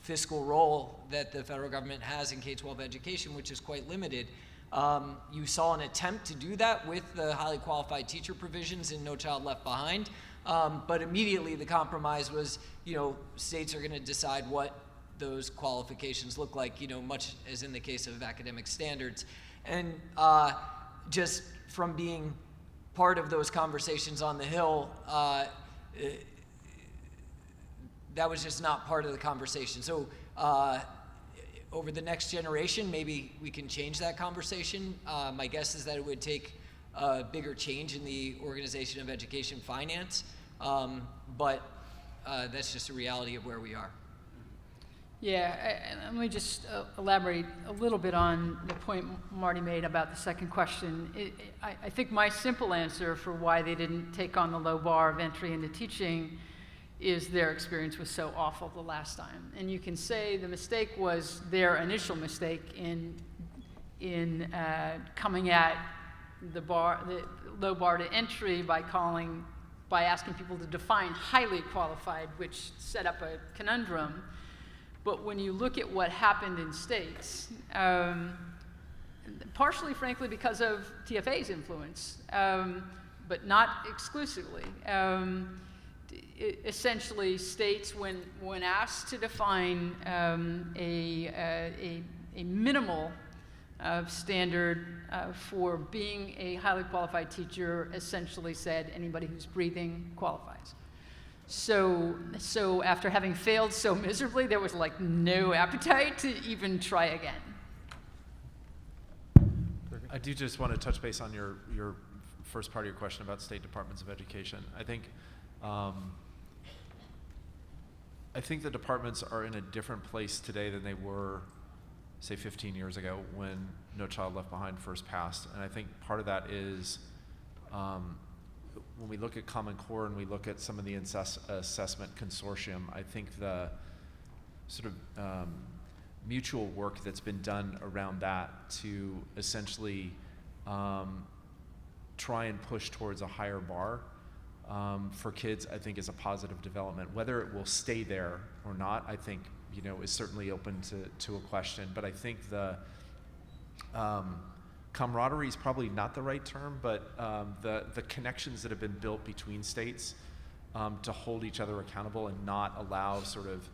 fiscal role that the federal government has in K-12 education, which is quite limited. You saw an attempt to do that with the highly qualified teacher provisions in No Child Left Behind, but immediately the compromise was, you know, states are going to decide what those qualifications look like, you know, much as in the case of academic standards. And just from being part of those conversations on the Hill, that was just not part of the conversation. So over the next generation, maybe we can change that conversation. My guess is that it would take a bigger change in the organization of education finance, but that's just a reality of where we are. Yeah, and let me just elaborate a little bit on the point Marty made about the second question. I think my simple answer for why they didn't take on the low bar of entry into teaching is their experience was so awful the last time. And you can say the mistake was their initial mistake in coming at the low bar to entry by asking people to define highly qualified, which set up a conundrum. But when you look at what happened in states, partially, frankly, because of TFA's influence, but not exclusively, essentially states, when asked to define a minimal standard for being a highly qualified teacher, essentially said anybody who's breathing qualifies. So after having failed so miserably, there was like no appetite to even try again. I do just want to touch base on your first part of your question about state departments of education. I think the departments are in a different place today than they were, say, 15 years ago when No Child Left Behind first passed. And I think part of that is when we look at Common Core and we look at some of the assessment consortium, I think the sort of mutual work that's been done around that to essentially try and push towards a higher bar for kids, I think is a positive development. Whether it will stay there or not, I think, you know, is certainly open to a question. But I think the camaraderie is probably not the right term, but the connections that have been built between states to hold each other accountable and not allow sort of,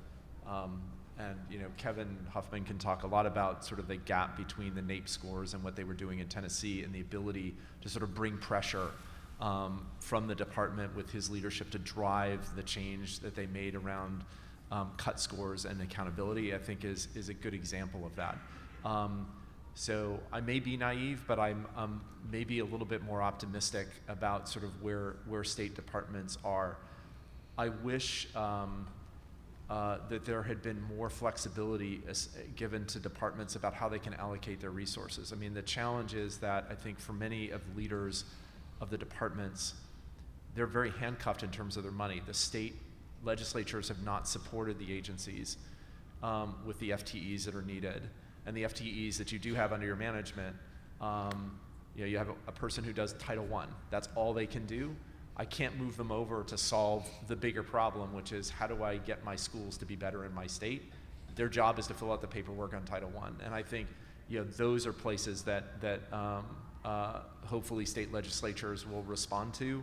and you know, Kevin Huffman can talk a lot about sort of the gap between the NAEP scores and what they were doing in Tennessee, and the ability to sort of bring pressure from the department with his leadership to drive the change that they made around cut scores and accountability, I think is a good example of that. So I may be naive, but I'm maybe a little bit more optimistic about sort of where state departments are. I wish that there had been more flexibility given to departments about how they can allocate their resources. I mean, the challenge is that I think for many of the leaders of the departments, they're very handcuffed in terms of their money. The state legislatures have not supported the agencies with the FTEs that are needed. And the FTEs that you do have under your management, you have a person who does Title I. That's all they can do. I can't move them over to solve the bigger problem, which is how do I get my schools to be better in my state? Their job is to fill out the paperwork on Title I. And I think those are places that hopefully state legislatures will respond to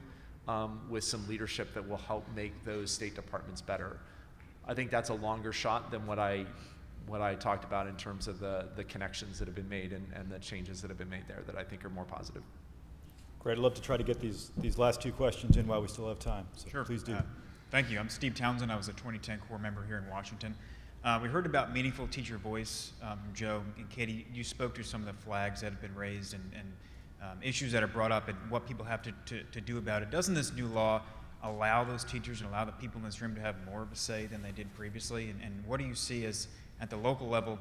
with some leadership that will help make those state departments better. I think that's a longer shot than what I talked about in terms of the connections that have been made and the changes that have been made there that I think are more positive. Great. I'd love to try to get these last two questions in while we still have time. So Sure. Please do. Thank you. I'm Steve Townsend. I was a 2010 core member here in Washington. We heard about meaningful teacher voice from Joe and Katie. You spoke to some of the flags that have been raised and issues that are brought up and what people have to do about it. Doesn't this new law allow those teachers and allow the people in this room to have more of a say than they did previously? And what do you see as at the local level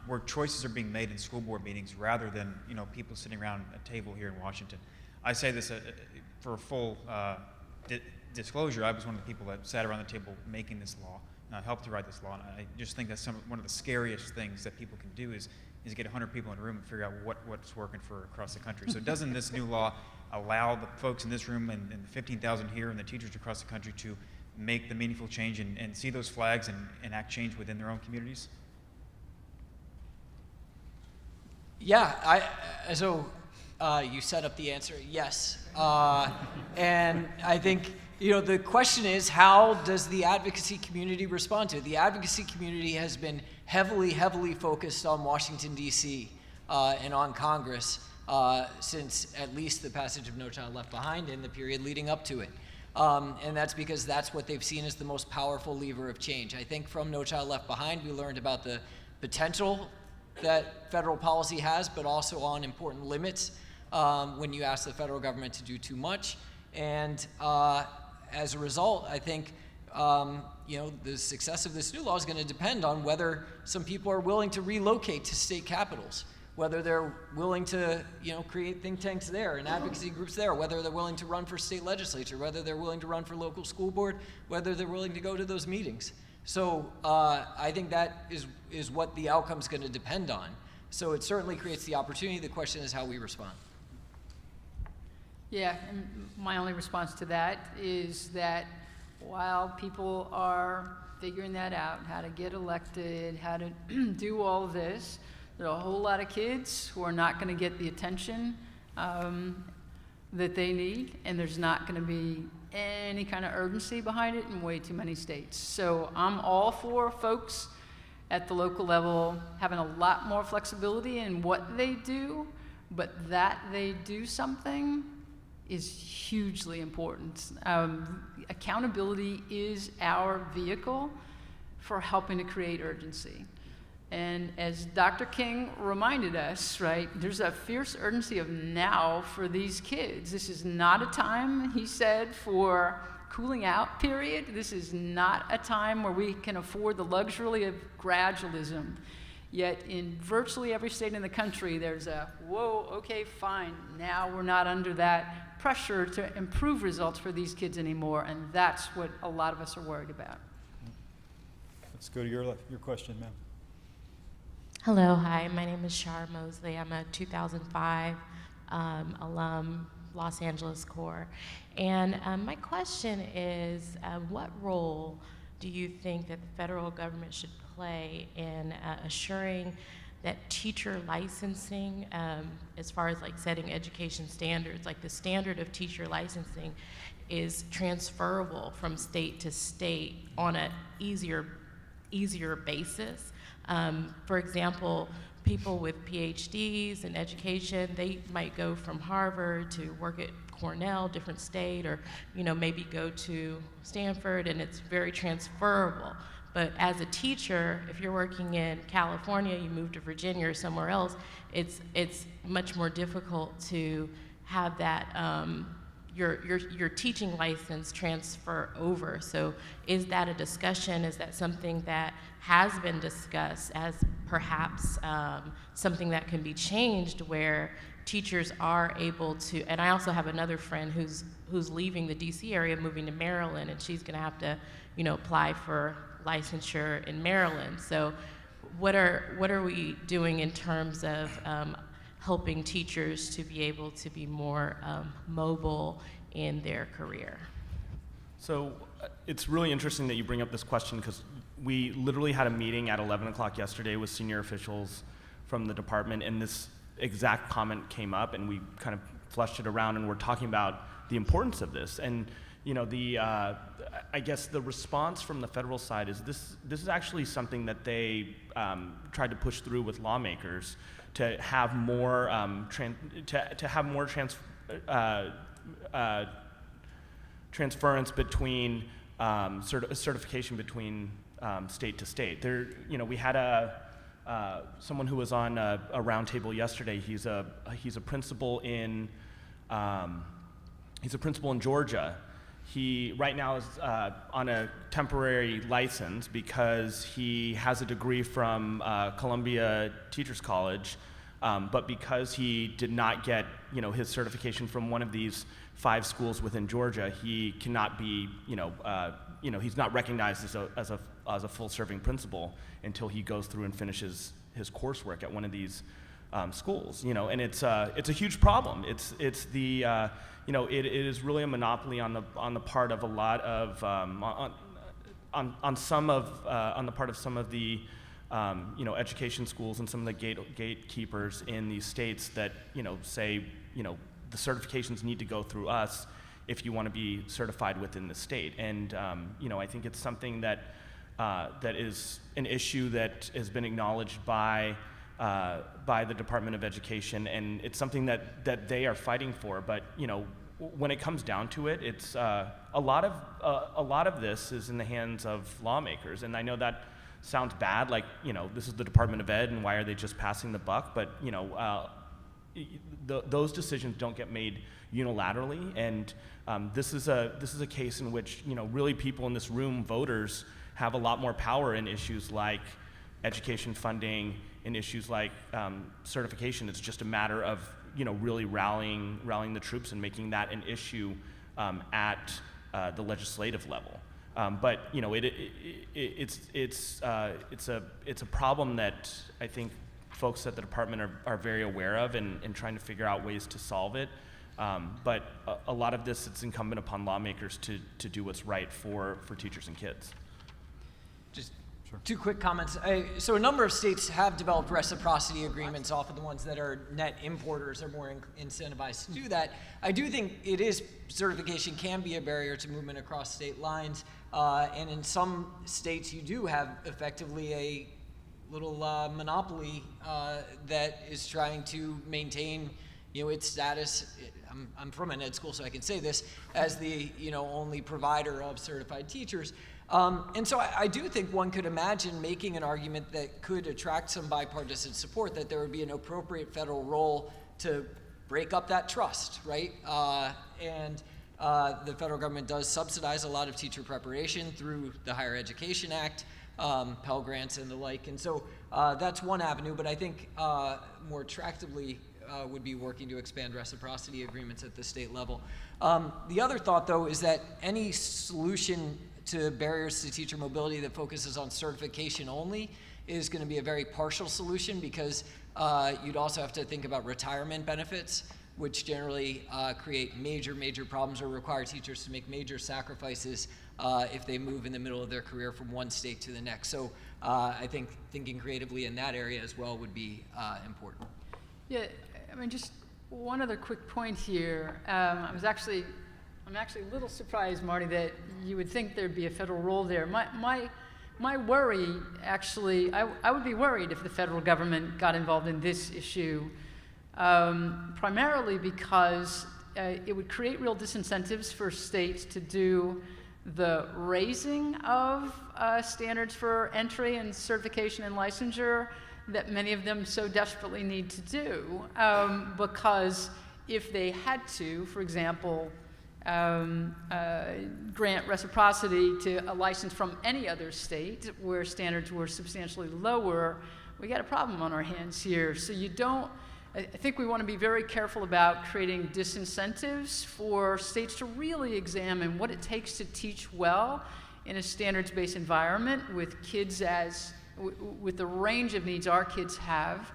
where choices are being made in school board meetings rather than people sitting around a table here in Washington? I say this for full disclosure. I was one of the people that sat around the table making this law, and I helped to write this law. And I just think that's one of the scariest things that people can do is get 100 people in a room and figure out what's working for across the country. So doesn't this new law allow the folks in this room and the 15,000 here and the teachers across the country to make the meaningful change and see those flags and enact change within their own communities? Yeah, you set up the answer, yes. And I think, the question is, how does the advocacy community respond to it? The advocacy community has been heavily focused on Washington, D.C. And on Congress since at least the passage of No Child Left Behind and the period leading up to it. And that's because that's what they've seen as the most powerful lever of change. I think from No Child Left Behind, we learned about the potential that federal policy has, but also on important limits when you ask the federal government to do too much. And as a result, I think the success of this new law is going to depend on whether some people are willing to relocate to state capitals, whether they're willing to create think tanks there and advocacy groups there, whether they're willing to run for state legislature, whether they're willing to run for local school board, whether they're willing to go to those meetings. So I think that is what the outcome is going to depend on. So it certainly creates the opportunity. The question is how we respond. Yeah, and my only response to that is that while people are figuring that out, how to get elected, how to do all of this, there are a whole lot of kids who are not going to get the attention that they need, and there's not going to be any kind of urgency behind it in way too many states. So I'm all for folks at the local level having a lot more flexibility in what they do, but that they do something is hugely important. Accountability is our vehicle for helping to create urgency. And as Dr. King reminded us, right, there's a fierce urgency of now for these kids. This is not a time, he said, for cooling out period. This is not a time where we can afford the luxury of gradualism. Yet in virtually every state in the country, there's a, whoa, okay, fine, now we're not under that pressure to improve results for these kids anymore, and that's what a lot of us are worried about. Let's go to your question, ma'am. Hello, hi, my name is Shar Mosley. I'm a 2005 alum, Los Angeles Core. And my question is, what role do you think that the federal government should play in assuring that teacher licensing, as far as like setting education standards, like the standard of teacher licensing is transferable from state to state on an easier basis? For example, people with PhDs in education, they might go from Harvard to work at Cornell, different state, or maybe go to Stanford, and it's very transferable. But as a teacher, if you're working in California, you move to Virginia or somewhere else, it's much more difficult to have that your teaching license transfer over. So is that a discussion? Is that something that has been discussed as perhaps something that can be changed, where teachers are able to, and I also have another friend who's leaving the DC area, moving to Maryland, and she's gonna have to, apply for licensure in Maryland. So what are we doing in terms of helping teachers to be able to be more mobile in their career? So it's really interesting that you bring up this question, because we literally had a meeting at 11 o'clock yesterday with senior officials from the department, and this exact comment came up, and we kind of flushed it around, and we're talking about the importance of this. And I guess the response from the federal side is this is actually something that they tried to push through with lawmakers, to have more transference between certification between state to state. We had someone who was on a roundtable yesterday. He's a principal in Georgia. He right now is on a temporary license because he has a degree from Columbia Teachers College, but because he did not get his certification from one of these 5 schools within Georgia, he cannot be he's not recognized as a full-serving principal until he goes through and finishes his coursework at one of these schools. And it's a huge problem. It is really a monopoly on the part of a lot of on the part of some of the education schools and some of the gatekeepers in these states that say the certifications need to go through us if you want to be certified within the state. And I think it's something that is an issue that has been acknowledged by the Department of Education, and it's something that they are fighting for. But when it comes down to it, it's a lot of this is in the hands of lawmakers. And I know that sounds bad, like this is the Department of Ed, and why are they just passing the buck? But those decisions don't get made unilaterally, and this is a case in which really people in this room, voters, have a lot more power in issues like education funding, in issues like certification. It's just a matter of really rallying the troops and making that an issue at the legislative level. But it's a problem that I think folks at the department are very aware of and trying to figure out ways to solve it. But a lot of this, it's incumbent upon lawmakers to do what's right for teachers and kids. Just 2 quick comments. So a number of states have developed reciprocity agreements. Often the ones that are net importers are more incentivized to do that. I do think certification can be a barrier to movement across state lines. And in some states, you do have effectively a little monopoly that is trying to maintain its status. I'm from an ed school, so I can say this, as the only provider of certified teachers. And so I do think one could imagine making an argument that could attract some bipartisan support, that there would be an appropriate federal role to break up that trust, right? And the federal government does subsidize a lot of teacher preparation through the Higher Education Act, Pell Grants and the like. And so that's one avenue, but I think more attractively would be working to expand reciprocity agreements at the state level. The other thought, though, is that any solution to barriers to teacher mobility that focuses on certification only is going to be a very partial solution, because you'd also have to think about retirement benefits, which generally create major problems or require teachers to make major sacrifices if they move in the middle of their career from one state to the next. So I think thinking creatively in that area as well would be important. Yeah, I mean, just one other quick point here. I'm actually a little surprised, Marty, that you would think there'd be a federal role there. My worry, actually, I would be worried if the federal government got involved in this issue, primarily because it would create real disincentives for states to do the raising of standards for entry and certification and licensure that many of them so desperately need to do, because if they had to, for example, grant reciprocity to a license from any other state where standards were substantially lower, we got a problem on our hands here. So I think we want to be very careful about creating disincentives for states to really examine what it takes to teach well in a standards-based environment with kids with the range of needs our kids have.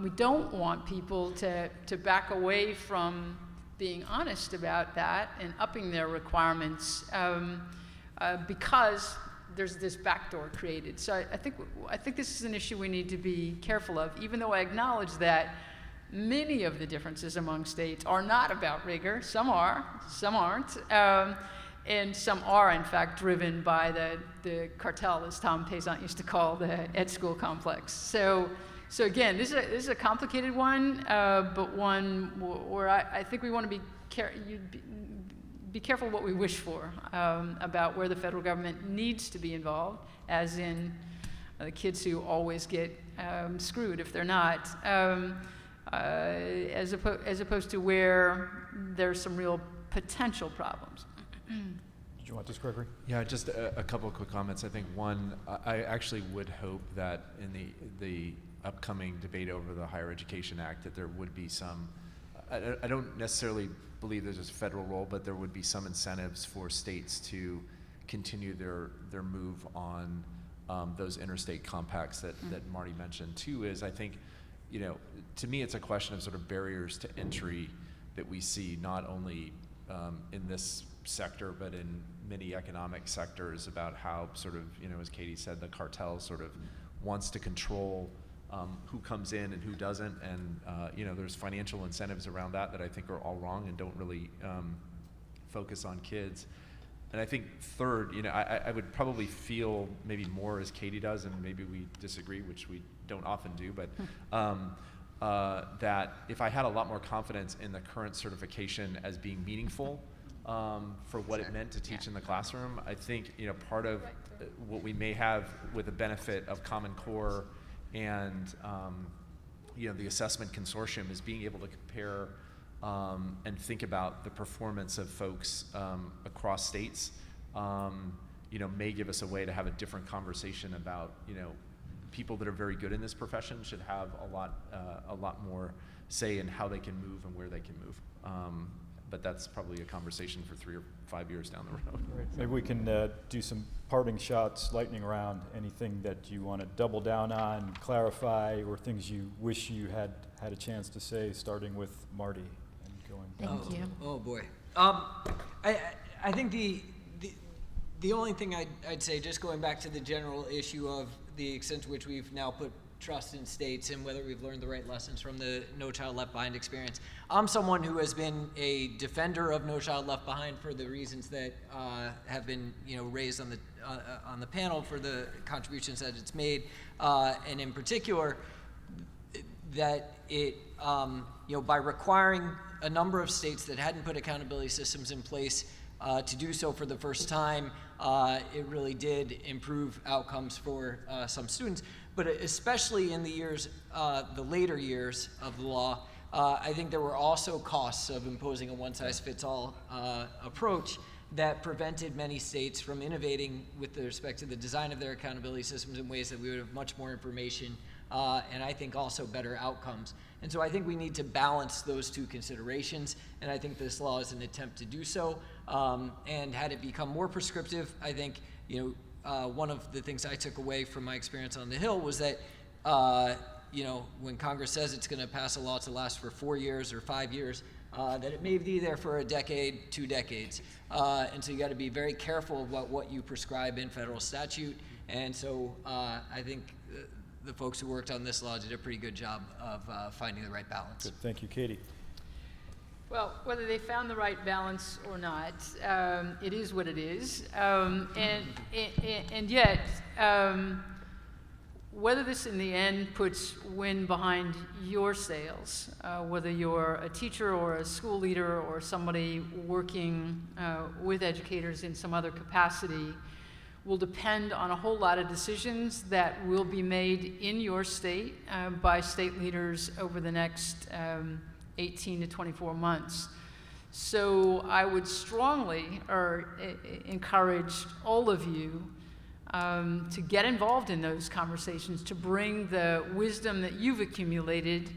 We don't want people to back away from being honest about that and upping their requirements because there's this backdoor created. So I think this is an issue we need to be careful of, even though I acknowledge that many of the differences among states are not about rigor. Some are, some aren't. And some are, in fact, driven by the cartel, as Tom Payson used to call the ed school complex. So again, this is a complicated one, but one where I think we want to be careful what we wish for about where the federal government needs to be involved, as in the kids who always get screwed if they're not, as opposed to where there's some real potential problems. Did you want this, Gregory? Yeah, just a couple of quick comments. I think one, I actually would hope that in the upcoming debate over the Higher Education Act that there would be some, I don't necessarily believe there's a federal role, but there would be some incentives for states to continue their move on those interstate compacts that Marty mentioned. Two is, I think, to me it's a question of sort of barriers to entry that we see not only in this sector, but in many economic sectors, about how sort of, as Katie said, the cartel sort of wants to control who comes in and who doesn't, and there's financial incentives around that I think are all wrong and don't really focus on kids. And I think third, I would probably feel maybe more as Katie does, and maybe we disagree, which we don't often do, but that if I had a lot more confidence in the current certification as being meaningful for what it meant to teach in the classroom, I think part of what we may have with the benefit of Common Core and the assessment consortium is being able to compare and think about the performance of folks across states. May give us a way to have a different conversation about people that are very good in this profession should have a lot more say in how they can move and where they can move. But that's probably a conversation for 3 or 5 years down the road. Right. Maybe we can do some parting shots, lightning round. Anything that you want to double down on, clarify, or things you wish you had a chance to say, starting with Marty and going. Thank you. Oh boy. I think the only thing I'd say, just going back to the general issue of the extent to which we've now put trust in states and whether we've learned the right lessons from the No Child Left Behind experience. I'm someone who has been a defender of No Child Left Behind for the reasons that have been raised on the panel, for the contributions that it's made, and in particular that it by requiring a number of states that hadn't put accountability systems in place to do so for the first time, it really did improve outcomes for some students. But especially in the later years of the law, I think there were also costs of imposing a one-size-fits-all approach that prevented many states from innovating with respect to the design of their accountability systems in ways that we would have much more information and I think also better outcomes. And so I think we need to balance those two considerations, and I think this law is an attempt to do so. And had it become more prescriptive, I think one of the things I took away from my experience on the Hill was that when Congress says it's going to pass a law to last for 4 years or 5 years, that it may be there for a decade, 2 decades. And so you got to be very careful about what you prescribe in federal statute. And so I think the folks who worked on this law did a pretty good job of finding the right balance. Good. Thank you, Katie. Well, whether they found the right balance or not, it is what it is. And yet, whether this in the end puts wind behind your sails, whether you're a teacher or a school leader or somebody working with educators in some other capacity, will depend on a whole lot of decisions that will be made in your state by state leaders over the next 18 to 24 months. So I would strongly encourage all of you to get involved in those conversations, to bring the wisdom that you've accumulated,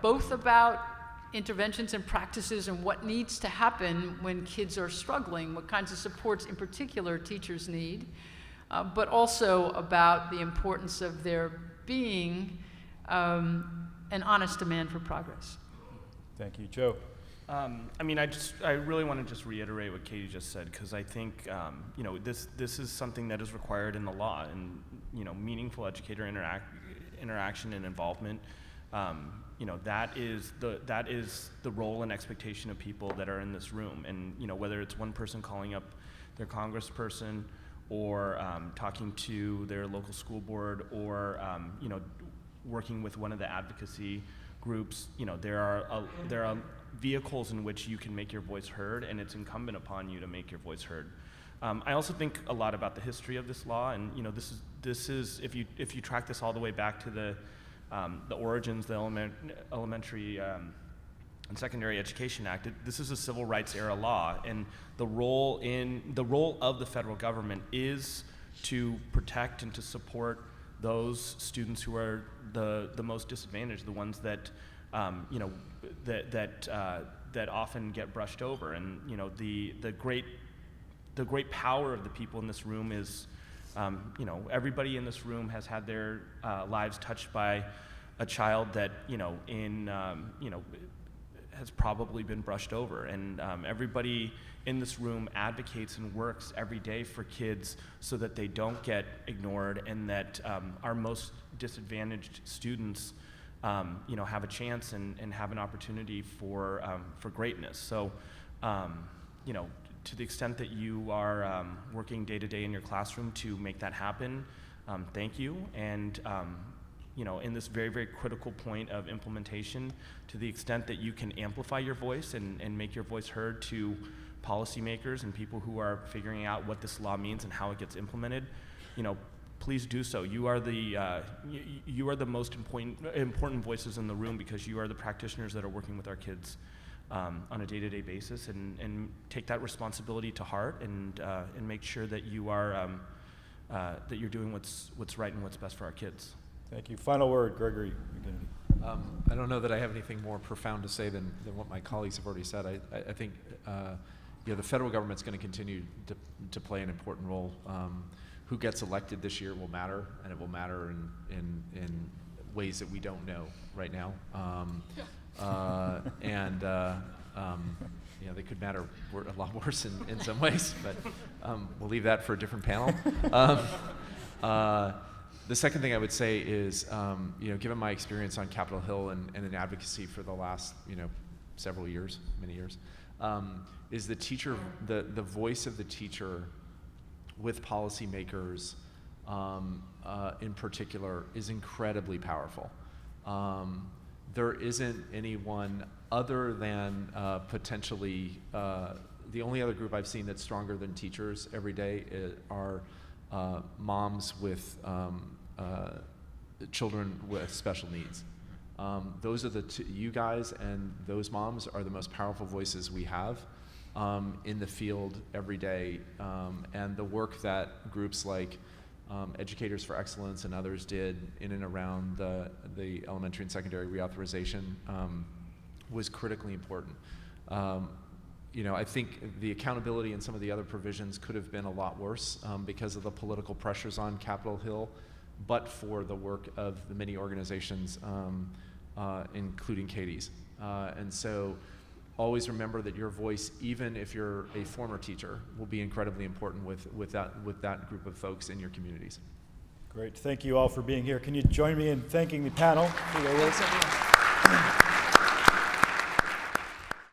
both about interventions and practices and what needs to happen when kids are struggling, what kinds of supports in particular teachers need, but also about the importance of there being an honest demand for progress. Thank you. Joe? I really want to just reiterate what Katie just said, because I think, this is something that is required in the law, and, meaningful educator interaction and involvement. That is the role and expectation of people that are in this room. And, whether it's one person calling up their congressperson or talking to their local school board or, working with one of the advocacy groups, there are vehicles in which you can make your voice heard, and it's incumbent upon you to make your voice heard. I also think a lot about the history of this law, and this is if you track this all the way back to the origins, the Elementary and Secondary Education Act. This is a civil rights era law, and the role of the federal government is to protect and to support those students who are the most disadvantaged, the ones that that often get brushed over. And the great power of the people in this room is, everybody in this room has had their lives touched by a child that has probably been brushed over, and everybody in this room advocates and works every day for kids so that they don't get ignored, and that our most disadvantaged students have a chance and have an opportunity for greatness. So, to the extent that you are working day to day in your classroom to make that happen, thank you. And in this very, very critical point of implementation, to the extent that you can amplify your voice and make your voice heard to policymakers and people who are figuring out what this law means and how it gets implemented, please do so. You are the most important voices in the room, because you are the practitioners that are working with our kids on a day-to-day basis, and take that responsibility to heart, and make sure that you are that you're doing what's right and what's best for our kids. Thank you. Final word, Gregory McGinty. I don't know that I have anything more profound to say than what my colleagues have already said. I think the federal government's going to continue to play an important role. Who gets elected this year will matter, and it will matter in ways that we don't know right now. They could matter a lot worse in some ways, but we'll leave that for a different panel. The second thing I would say is, given my experience on Capitol Hill and in advocacy for the last, several years, many years, is the voice of the teacher with policymakers in particular is incredibly powerful. There isn't anyone other than potentially, the only other group I've seen that's stronger than teachers every day are moms with children with special needs. Those are you guys and those moms are the most powerful voices we have in the field every day. And the work that groups like Educators for Excellence and others did in and around the elementary and secondary reauthorization was critically important. I think the accountability in some of the other provisions could have been a lot worse because of the political pressures on Capitol Hill, but for the work of the many organizations, including Katie's. And so always remember that your voice, even if you're a former teacher, will be incredibly important with that group of folks in your communities. Great. Thank you all for being here. Can you join me in thanking the panel for their work?